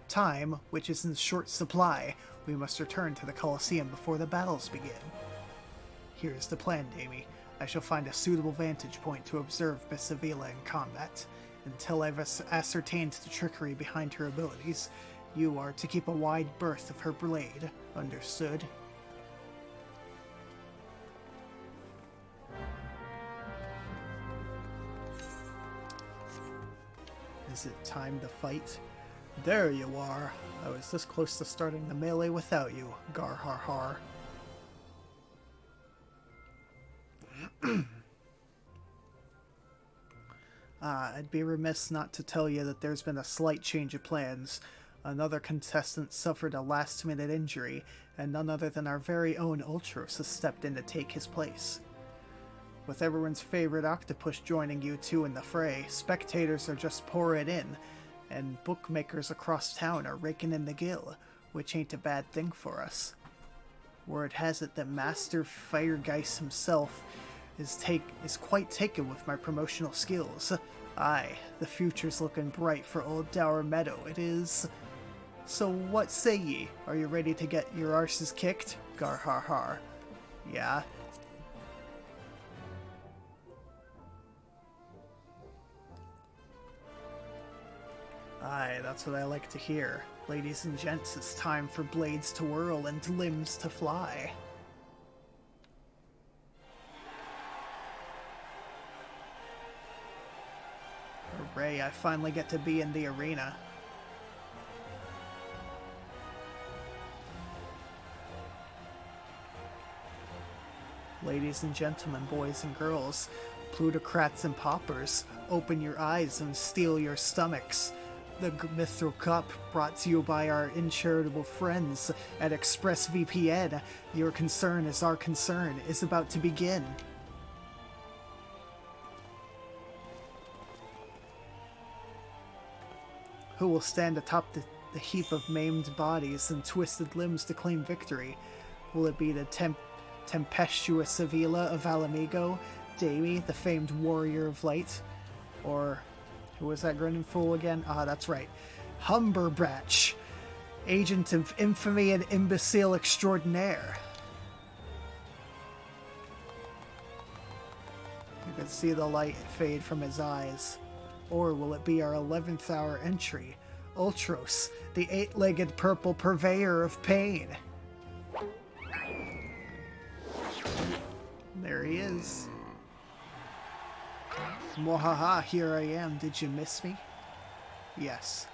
Time, which is in short supply. We must return to the Colosseum before the battles begin. Here's the plan, Dami. I shall find a suitable vantage point to observe Miss Avila in combat. Until I've ascertained the trickery behind her abilities, you are to keep a wide berth of her blade. Understood? Is it time to fight? There you are. I was this close to starting the melee without you, gar har har. I'd be remiss not to tell you that there's been a slight change of plans. Another contestant suffered a last-minute injury, and none other than our very own Ultros has stepped in to take his place. With everyone's favorite octopus joining you two in the fray, spectators are just pouring in, and bookmakers across town are raking in the gill, which ain't a bad thing for us. Word has it that Master Firegeist himself is quite taken with my promotional skills. Aye, the future's looking bright for Old Dower Meadow, it is. So what say ye? Are you ready to get your arses kicked? Gar har har. Yeah? Aye, that's what I like to hear. Ladies and gents, it's time for blades to whirl and limbs to fly. Hooray, I finally get to be in the arena. Ladies and gentlemen, boys and girls, plutocrats and paupers, open your eyes and steel your stomachs. The Mithril Cup, brought to you by our incharitable friends at ExpressVPN. Your concern is our concern, is about to begin. Who will stand atop the heap of maimed bodies and twisted limbs to claim victory? Will it be the tempestuous Avila of Alamigo, Dami, the famed warrior of light? Or who was that grinning fool again? Ah, that's right. Humberbatch, agent of infamy and imbecile extraordinaire. You can see the light fade from his eyes. Or will it be our 11th hour entry, Ultros, the 8-legged purple purveyor of pain? There he is. Mwahaha, here I am. Did you miss me? Yes.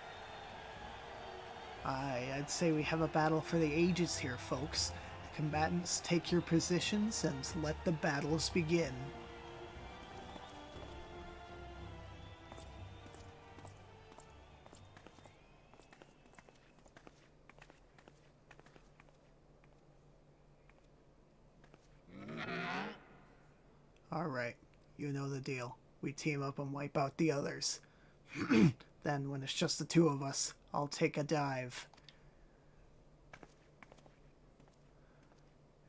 I'd say we have a battle for the ages here, folks. Combatants, take your positions and let the battles begin. Alright, you know the deal. We team up and wipe out the others. Then, when it's just the two of us, I'll take a dive.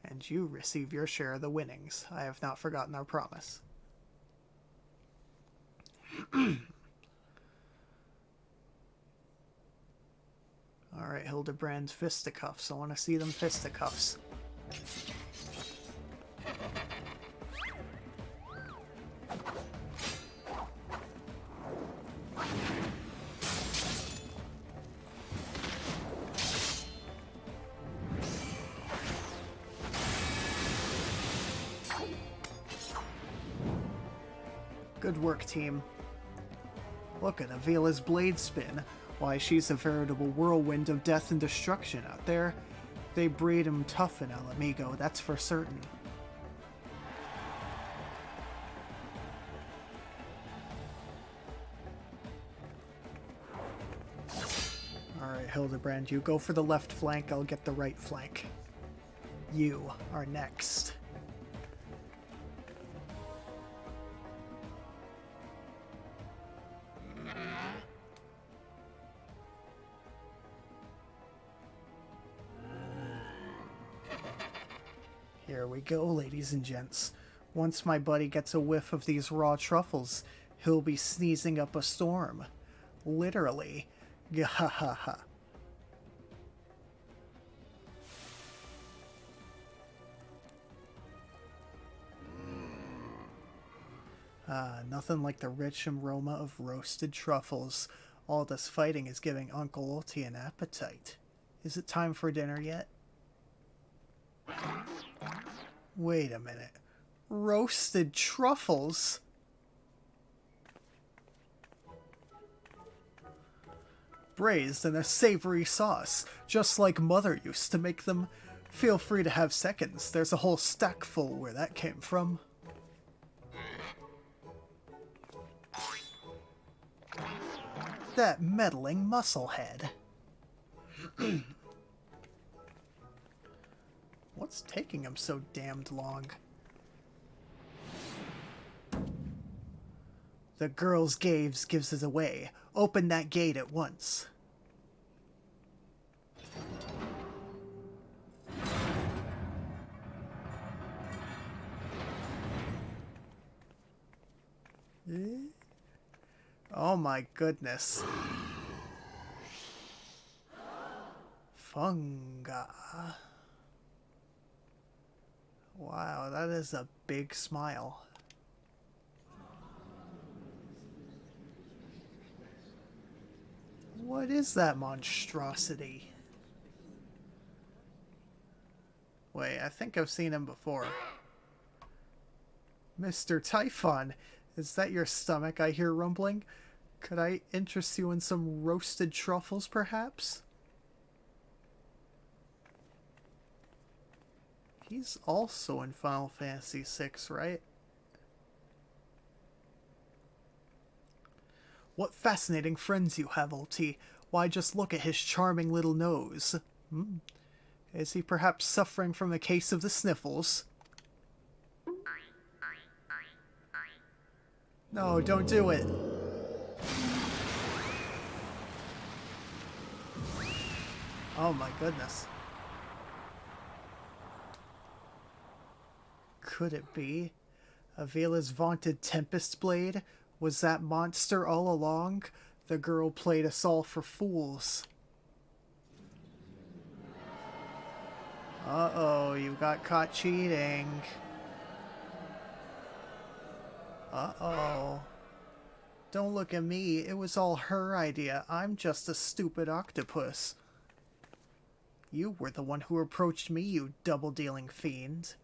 And you receive your share of the winnings. I have not forgotten our promise. Alright, Hildibrand's fisticuffs. I want to see them fisticuffs. Good work, team. Look at Avila's blade spin. Why, she's a veritable whirlwind of death and destruction out there. They breed 'em tough in El Amigo, that's for certain. Alright, Hildibrand, you go for the left flank, I'll get the right flank. You are next. Here we go, ladies and gents. Once my buddy gets a whiff of these raw truffles, he'll be sneezing up a storm. Literally. Gahahaha. Nothing like the rich aroma of roasted truffles. All this fighting is giving Uncle Ulti an appetite. Is it time for dinner yet? Wait a minute. Roasted truffles? Braised in a savory sauce, just like Mother used to make them. Feel free to have seconds. There's a whole stack full where that came from. That meddling musclehead. What's taking him so damned long? The girl's gaze gives us away. Open that gate at once. Oh my goodness. Funga. Wow, that is a big smile. What is that monstrosity? Wait, I think I've seen him before. Mr. Typhon, is that your stomach I hear rumbling? Could I interest you in some roasted truffles, perhaps? He's also in Final Fantasy VI, right? What fascinating friends you have, Ulti. Why, just look at his charming little nose. Is he perhaps suffering from a case of the sniffles? No, don't do it. Oh my goodness. Could it be? Avila's vaunted Tempest Blade? Was that monster all along? The girl played us all for fools. Uh-oh, you got caught cheating. Uh-oh. Don't look at me. It was all her idea. I'm just a stupid octopus. You were the one who approached me, you double-dealing fiend.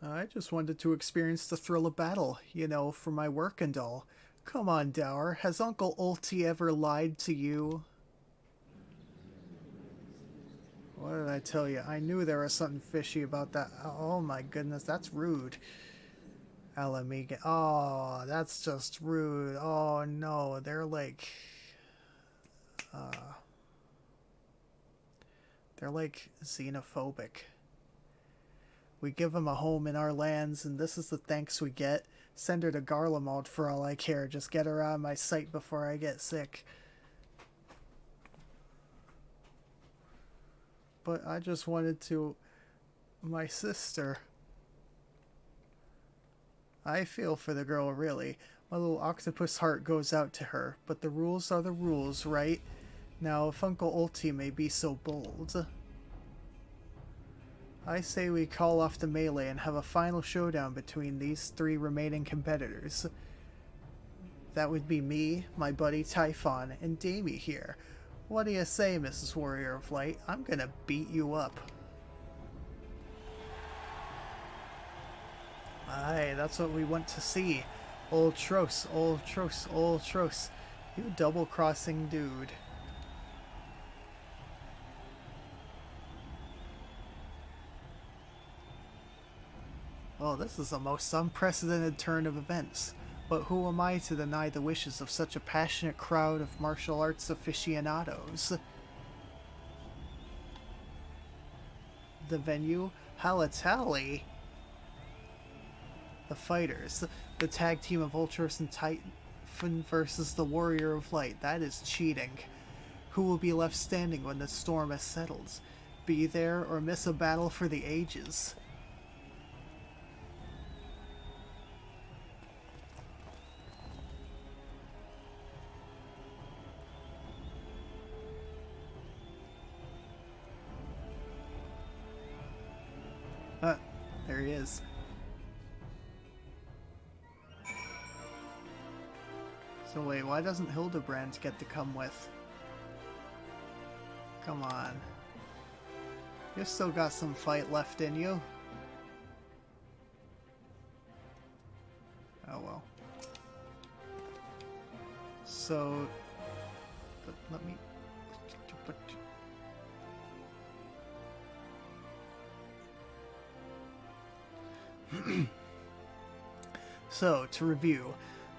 I just wanted to experience the thrill of battle, you know, for my work and all. Come on, Dower. Has Uncle Ulti ever lied to you? What did I tell you? I knew there was something fishy about that. Oh my goodness, that's rude. Alamiga. Oh, that's just rude. Oh no, they're like... they're like xenophobic. We give them a home in our lands, and this is the thanks we get. Send her to Garlemald for all I care. Just get her out of my sight before I get sick. But I just wanted to... my sister. I feel for the girl, really. My little octopus heart goes out to her. But the rules are the rules, right? Now, if Uncle Ulti may be so bold... I say we call off the melee and have a final showdown between these three remaining competitors. That would be me, my buddy Typhon, and Dami here. What do you say, Mrs. Warrior of Light? I'm gonna beat you up. Aye, that's what we want to see. Old Tros, old Tros, old Tros. You double-crossing dude. Oh, this is a most unprecedented turn of events. But who am I to deny the wishes of such a passionate crowd of martial arts aficionados? The venue? Halatali? The fighters. The tag team of Ultros and Titan versus the Warrior of Light. That is cheating. Who will be left standing when the storm has settled? Be there or miss a battle for the ages? There he is. So wait, why doesn't Hildibrand get to come with? Come on. You still got some fight left in you. Oh well. So, let me... So, to review,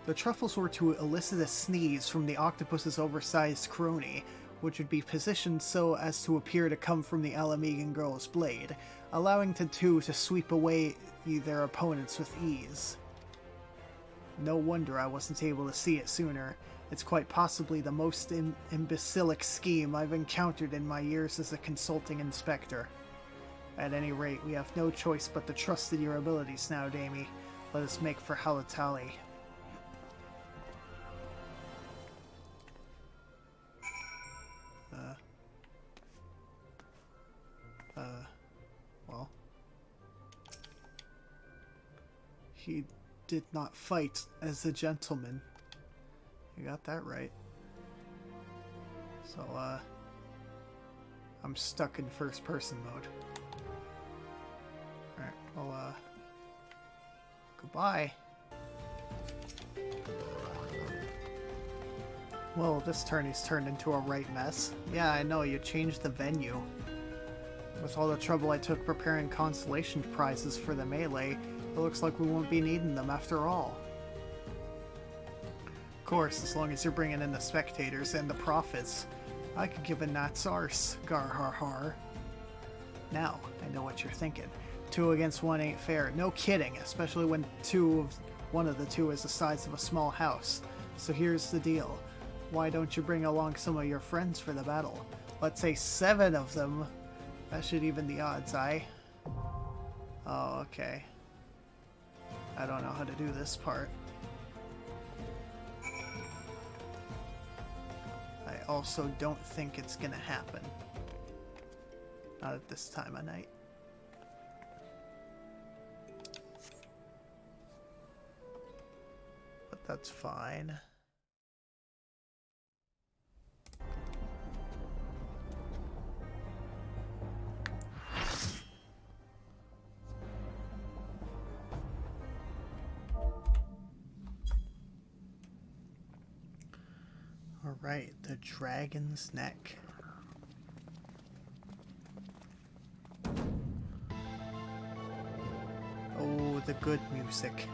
the truffles were to elicit a sneeze from the octopus's oversized crony, which would be positioned so as to appear to come from the Alamegan girl's blade, allowing the two to sweep away their opponents with ease. No wonder I wasn't able to see it sooner. It's quite possibly the most imbecilic scheme I've encountered in my years as a consulting inspector. At any rate, we have no choice but to trust in your abilities now, Dami. Let us make for Halatali. Well. He did not fight as a gentleman. You got that right. So, I'm stuck in first person mode. Alright, well, goodbye. Well, this tourney's turned into a right mess. Yeah, I know, you changed the venue. With all the trouble I took preparing consolation prizes for the melee, it looks like we won't be needing them after all. Of course, as long as you're bringing in the spectators and the profits, I could give a gnat's arse, gar har har. Now, I know what you're thinking. 2 against 1 ain't fair. No kidding, especially when one of the two is the size of a small house. So here's the deal. Why don't you bring along some of your friends for the battle? Let's say 7 of them. That should even the odds, aye? Oh, okay. I don't know how to do this part. I also don't think it's gonna happen. Not at this time of night. But that's fine. Alright, the Dragon's Neck. Oh, the good music.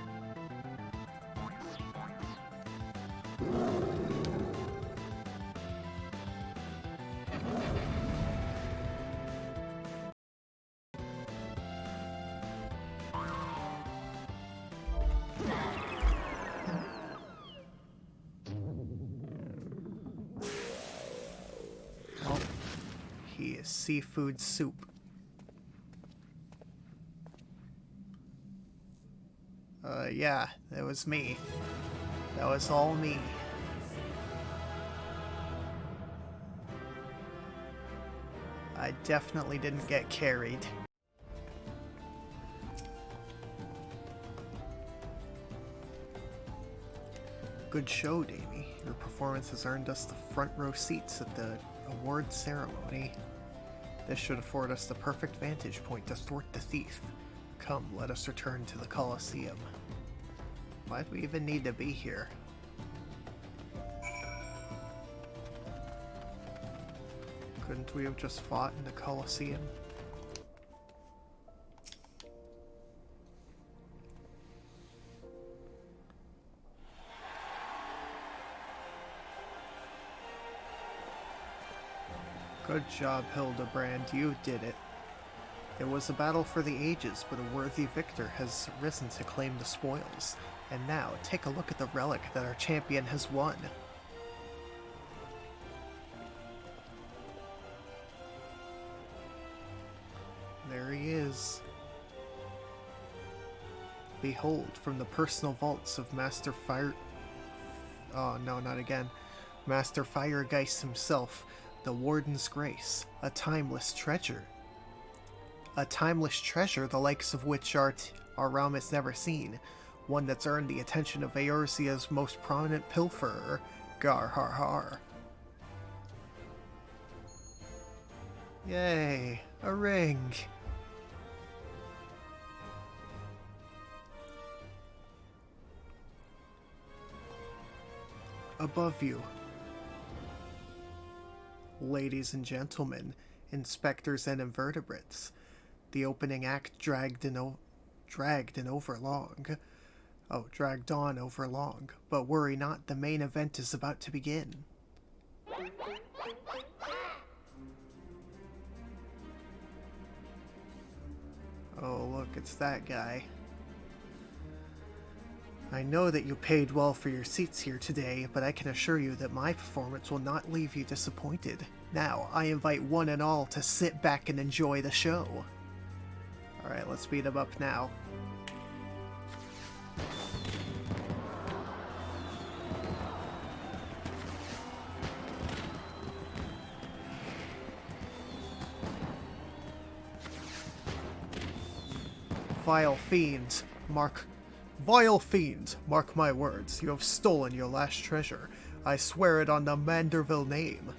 He is seafood soup. Yeah, that was me. That was all me. I definitely didn't get carried. Good show, Dami. Your performance has earned us the front row seats at the award ceremony. This should afford us the perfect vantage point to thwart the thief. Come, let us return to the Colosseum. Why do we even need to be here? Couldn't we have just fought in the Colosseum? Good job, Hildibrand. You did it. It was a battle for the ages, but a worthy victor has risen to claim the spoils. And now, take a look at the relic that our champion has won. There he is. Behold, from the personal vaults of Master Fire... Oh, no, not again. Master Firegeist himself, the Warden's Grace, a timeless treasure. A timeless treasure the likes of which our realm has never seen. One that's earned the attention of Eorzea's most prominent pilferer, Gar Har Har. Yay, a ring. Above you. Ladies and gentlemen, inspectors and invertebrates, the opening act dragged on over long, but worry not, the main event is about to begin. Oh look, it's that guy. I know that you paid well for your seats here today, but I can assure you that my performance will not leave you disappointed. Now, I invite one and all to sit back and enjoy the show. Alright, let's beat him up now. Vile fiend, mark my words, you have stolen your last treasure. I swear it on the Manderville name.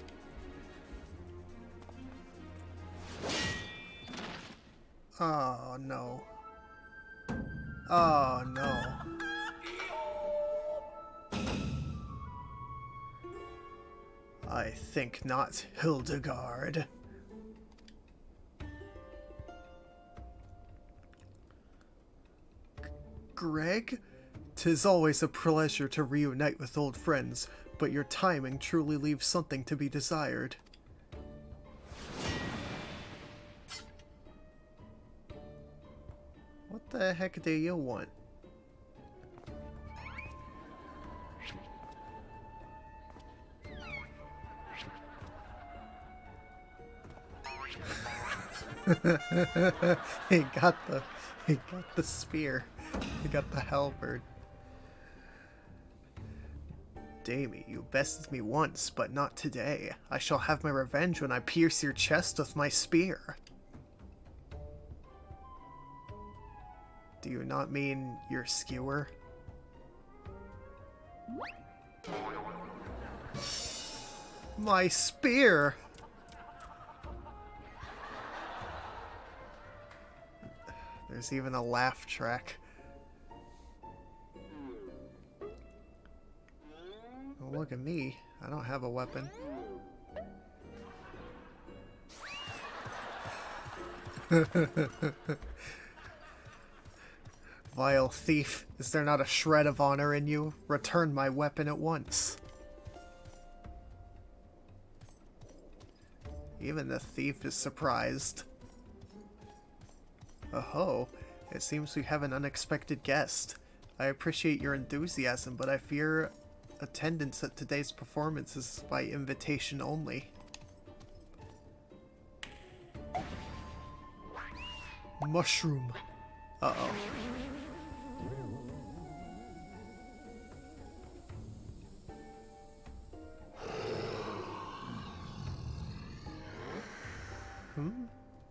Oh no. Oh no. I think not, Hildegard. Greg? 'Tis always a pleasure to reunite with old friends, but your timing truly leaves something to be desired. What the heck do you want? He got the spear. He got the halberd. Dami, you bested me once, but not today. I shall have my revenge when I pierce your chest with my spear. Do you not mean your skewer? My spear! There's even a laugh track. Oh, look at me. I don't have a weapon. Vile thief, is there not a shred of honor in you? Return my weapon at once. Even the thief is surprised. Oh, it seems we have an unexpected guest. I appreciate your enthusiasm, but I fear attendance at today's performance is by invitation only. Mushroom. Uh-oh.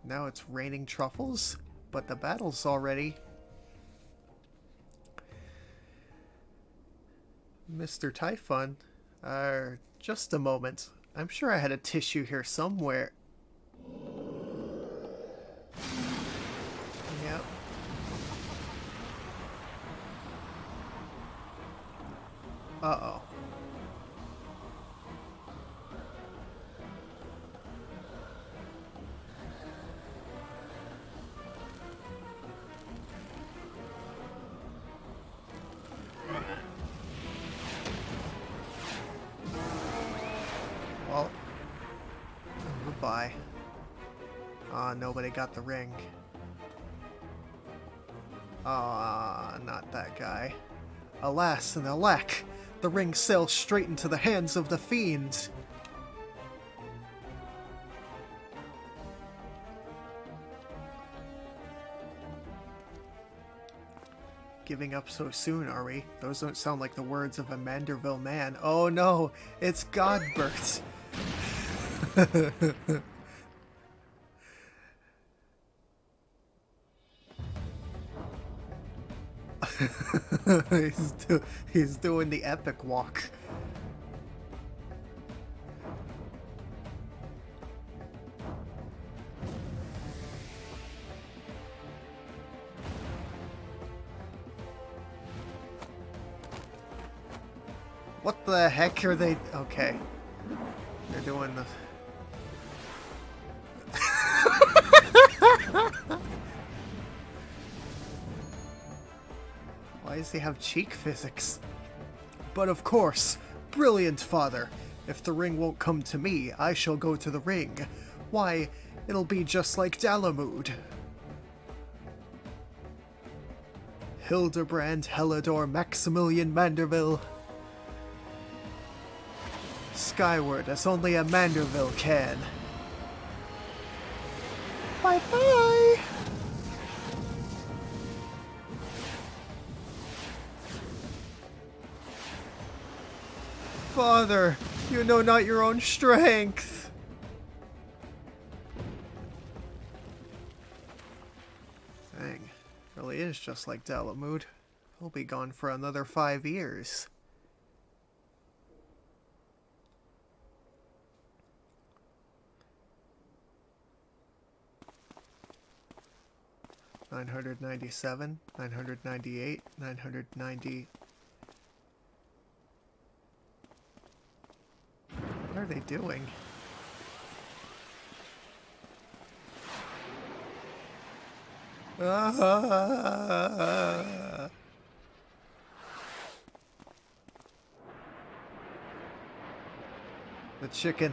Now it's raining truffles? But the battle's already... Mr. Typhon, just a moment. I'm sure I had a tissue here somewhere. Yep. Uh-oh. Well, goodbye. Nobody got the ring. Not that guy. Alas and alack, the ring sails straight into the hands of the fiend. Giving up so soon, are we? Those don't sound like the words of a Manderville man. Oh no, it's Godbert. he's doing the epic walk. What the heck are they? Okay. They're doing the... Why does he have cheek physics? But of course, brilliant father. If the ring won't come to me, I shall go to the ring. Why, it'll be just like Dalamud. Hildibrand Helidor Maximilian Manderville. Skyward as only a Manderville can. Bye-bye! Father, you know not your own strength. Dang, really is just like Dalamud. He'll be gone for another 5 years. $997, $998, $990. What are they doing? Ah! The chicken.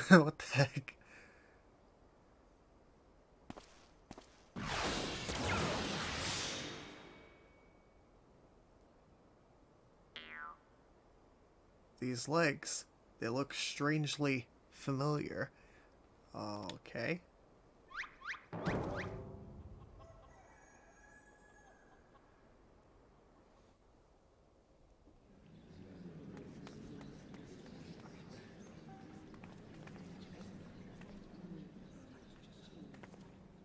What the heck? These legs, they look strangely familiar. Okay.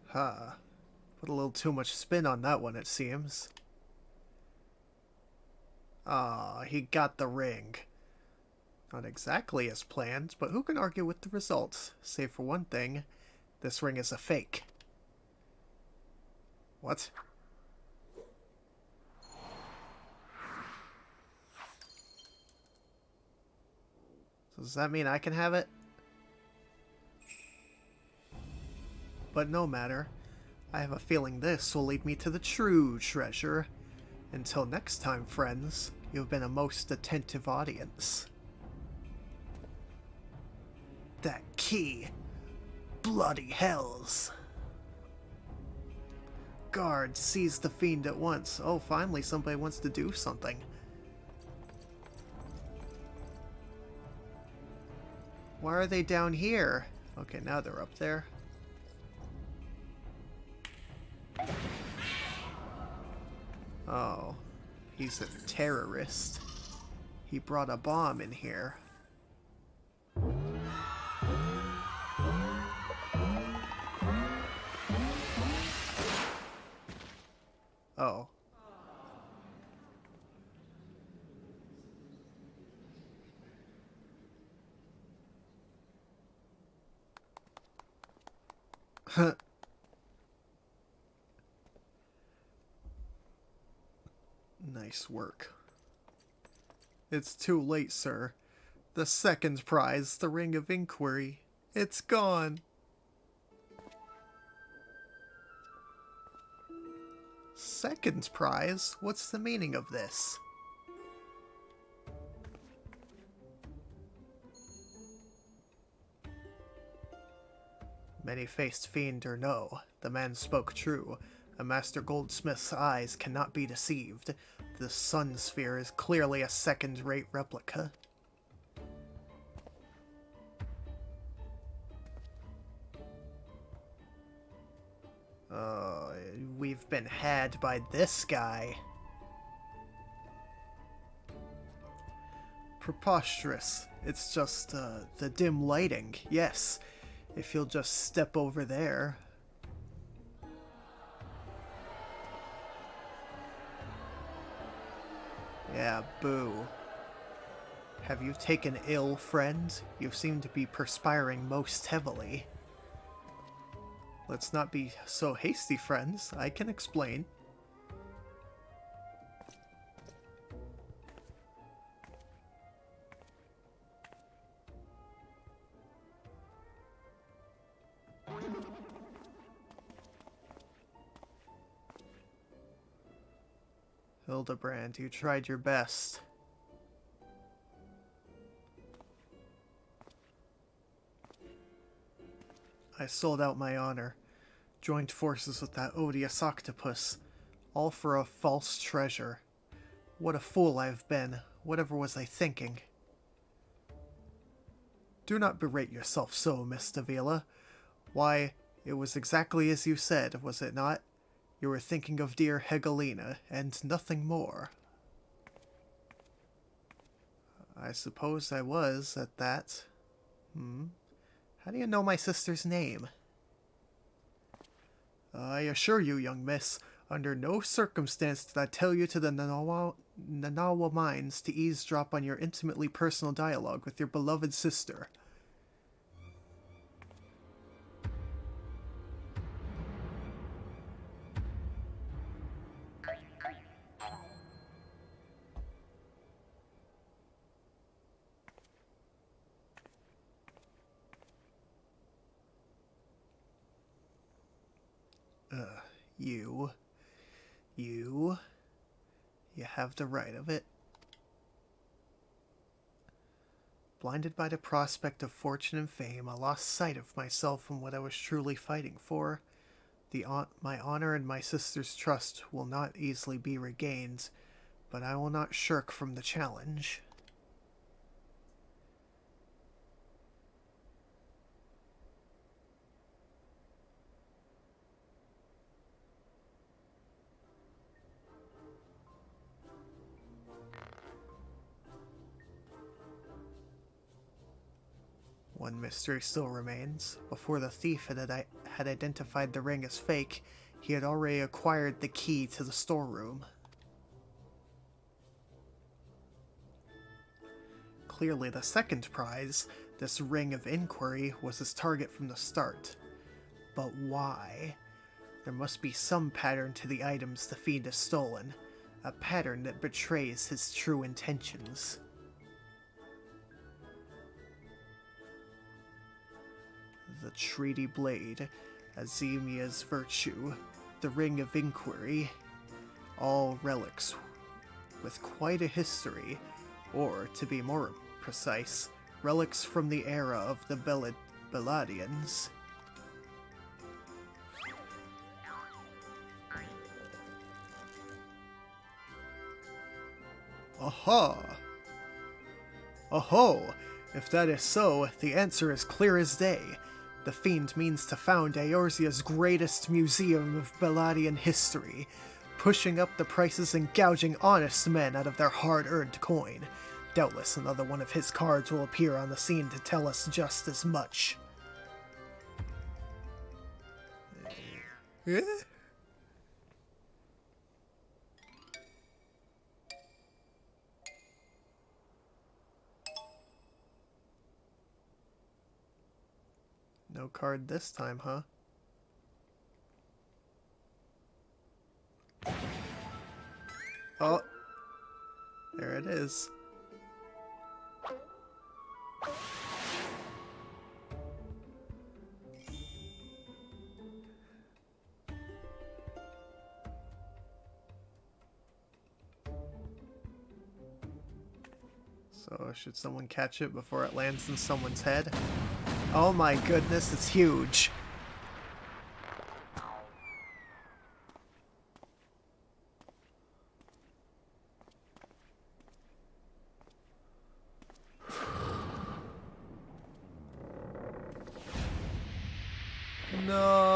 Huh. Put a little too much spin on that one, it seems. He got the ring. Not exactly as planned, but who can argue with the results? Save for one thing, this ring is a fake. What? So does that mean I can have it? But no matter. I have a feeling this will lead me to the true treasure. Until next time, friends, you've been a most attentive audience. That key. Bloody hells. Guard, seize the fiend at once. Oh, finally somebody wants to do something. Why are they down here? Okay, now they're up there. Oh, he's a terrorist. He brought a bomb in here. Oh. Nice work. It's too late, sir. The second prize, the Ring of Inquiry. It's gone. Second prize? What's the meaning of this? Many-faced fiend or no, the man spoke true. A master goldsmith's eyes cannot be deceived. The sun sphere is clearly a second-rate replica. We've been had by this guy. Preposterous. It's just, the dim lighting, yes. If you'll just step over there. Yeah, boo. Have you taken ill, friend? You seem to be perspiring most heavily. Let's not be so hasty, friends. I can explain. Hildibrand, you tried your best. I sold out my honor, joined forces with that odious octopus, all for a false treasure. What a fool I've been. Whatever was I thinking? Do not berate yourself so, Miss Davila. Why, it was exactly as you said, was it not? You were thinking of dear Hegelina, and nothing more. I suppose I was, at that. How do you know my sister's name? I assure you, young miss, under no circumstance did I tell you to the Nanawa Mines to eavesdrop on your intimately personal dialogue with your beloved sister. You have the right of it. Blinded by the prospect of fortune and fame, I lost sight of myself and what I was truly fighting for. My honor and my sister's trust will not easily be regained, but I will not shirk from the challenge. One mystery still remains. Before the thief had identified the ring as fake, he had already acquired the key to the storeroom. Clearly the second prize, this Ring of Inquiry, was his target from the start. But why? There must be some pattern to the items the fiend has stolen, a pattern that betrays his true intentions. The treaty blade, Azemia's virtue, the Ring of Inquiry, all relics with quite a history, or, to be more precise, relics from the era of the Beladians. Aha! Oh-ho! If that is so, the answer is clear as day. The fiend means to found Eorzea's greatest museum of Beladian history, pushing up the prices and gouging honest men out of their hard-earned coin. Doubtless another one of his cards will appear on the scene to tell us just as much. No card this time, huh? Oh, there it is. So, should someone catch it before it lands in someone's head? Oh my goodness, it's huge! No.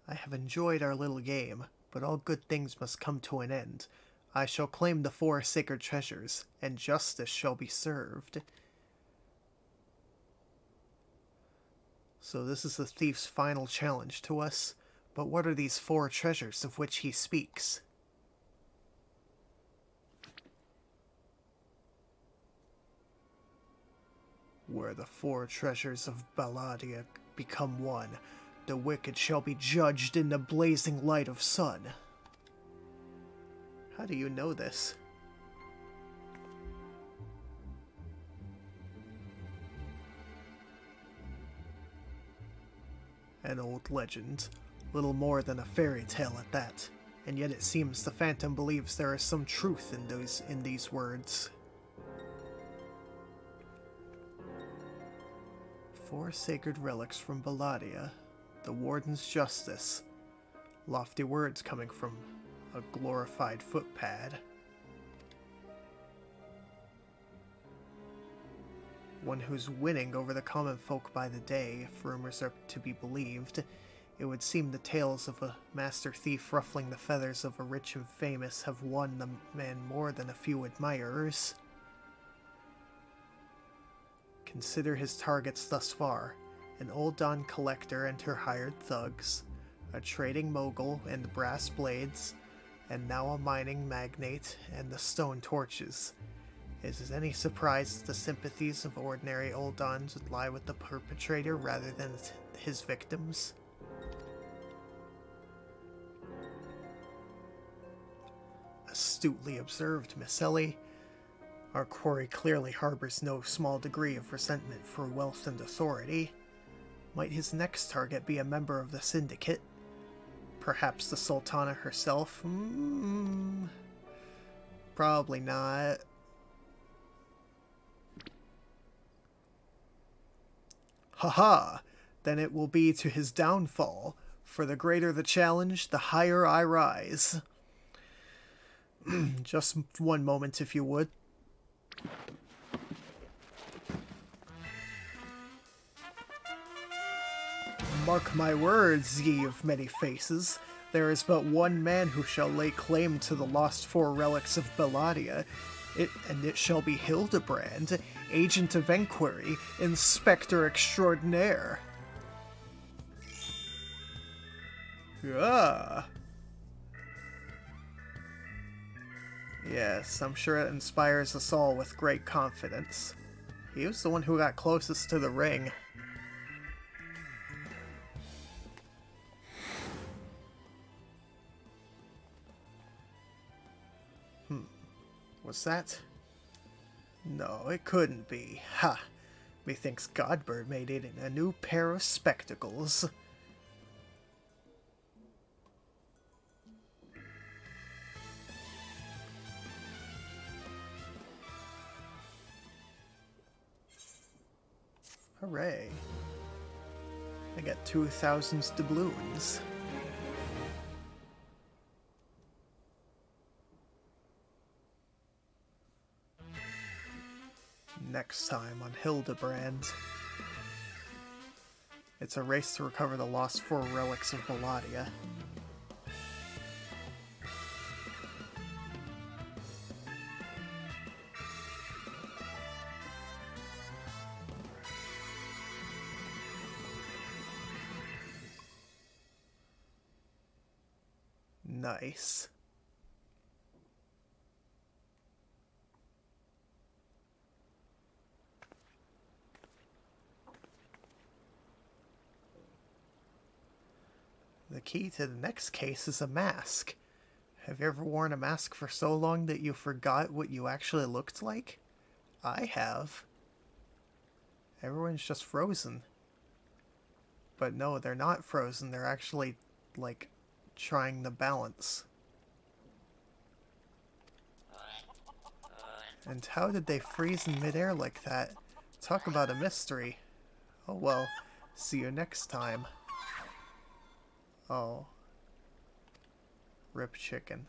I have enjoyed our little game, but all good things must come to an end. I shall claim the 4 sacred treasures, and justice shall be served. So this is the thief's final challenge to us. But what are these 4 treasures of which he speaks? Where the 4 treasures of Balladia become one, the wicked shall be judged in the blazing light of sun. How do you know this? An old legend, little more than a fairy tale at that, and yet it seems the Phantom believes there is some truth in these words. 4 sacred relics from Balladia, the Warden's justice, lofty words coming from a glorified footpad. One who's winning over the common folk by the day, if rumors are to be believed. It would seem the tales of a master thief ruffling the feathers of a rich and famous have won the man more than a few admirers. Consider his targets thus far: an old Don collector and her hired thugs, a trading mogul and the brass blades, and now a mining magnate and the stone torches. Is it any surprise that the sympathies of ordinary old Dons would lie with the perpetrator rather than his victims? Astutely observed, Miss Ellie. Our quarry clearly harbors no small degree of resentment for wealth and authority. Might his next target be a member of the syndicate? Perhaps the Sultana herself? Probably not. Haha! Then it will be to his downfall, for the greater the challenge, the higher I rise. Just one moment, if you would. Mark my words, ye of many faces. There is but one man who shall lay claim to the lost 4 relics of Balladia, and it shall be Hildibrand, Agent of Enquiry, Inspector Extraordinaire. Ah. Yes, I'm sure it inspires us all with great confidence. He was the one who got closest to the ring. What's that? No, it couldn't be. Ha! Methinks Godbird made it in a new pair of spectacles. Hooray. I got 2,000 doubloons. Next time on Hildibrand. It's a race to recover the lost 4 relics of Belladia. Nice. The key to the next case is a mask. Have you ever worn a mask for so long that you forgot what you actually looked like? I have. Everyone's just frozen. But no, they're not frozen. They're actually, like, trying the balance. And how did they freeze in midair like that? Talk about a mystery. Oh well, see you next time. Oh. Rip chicken.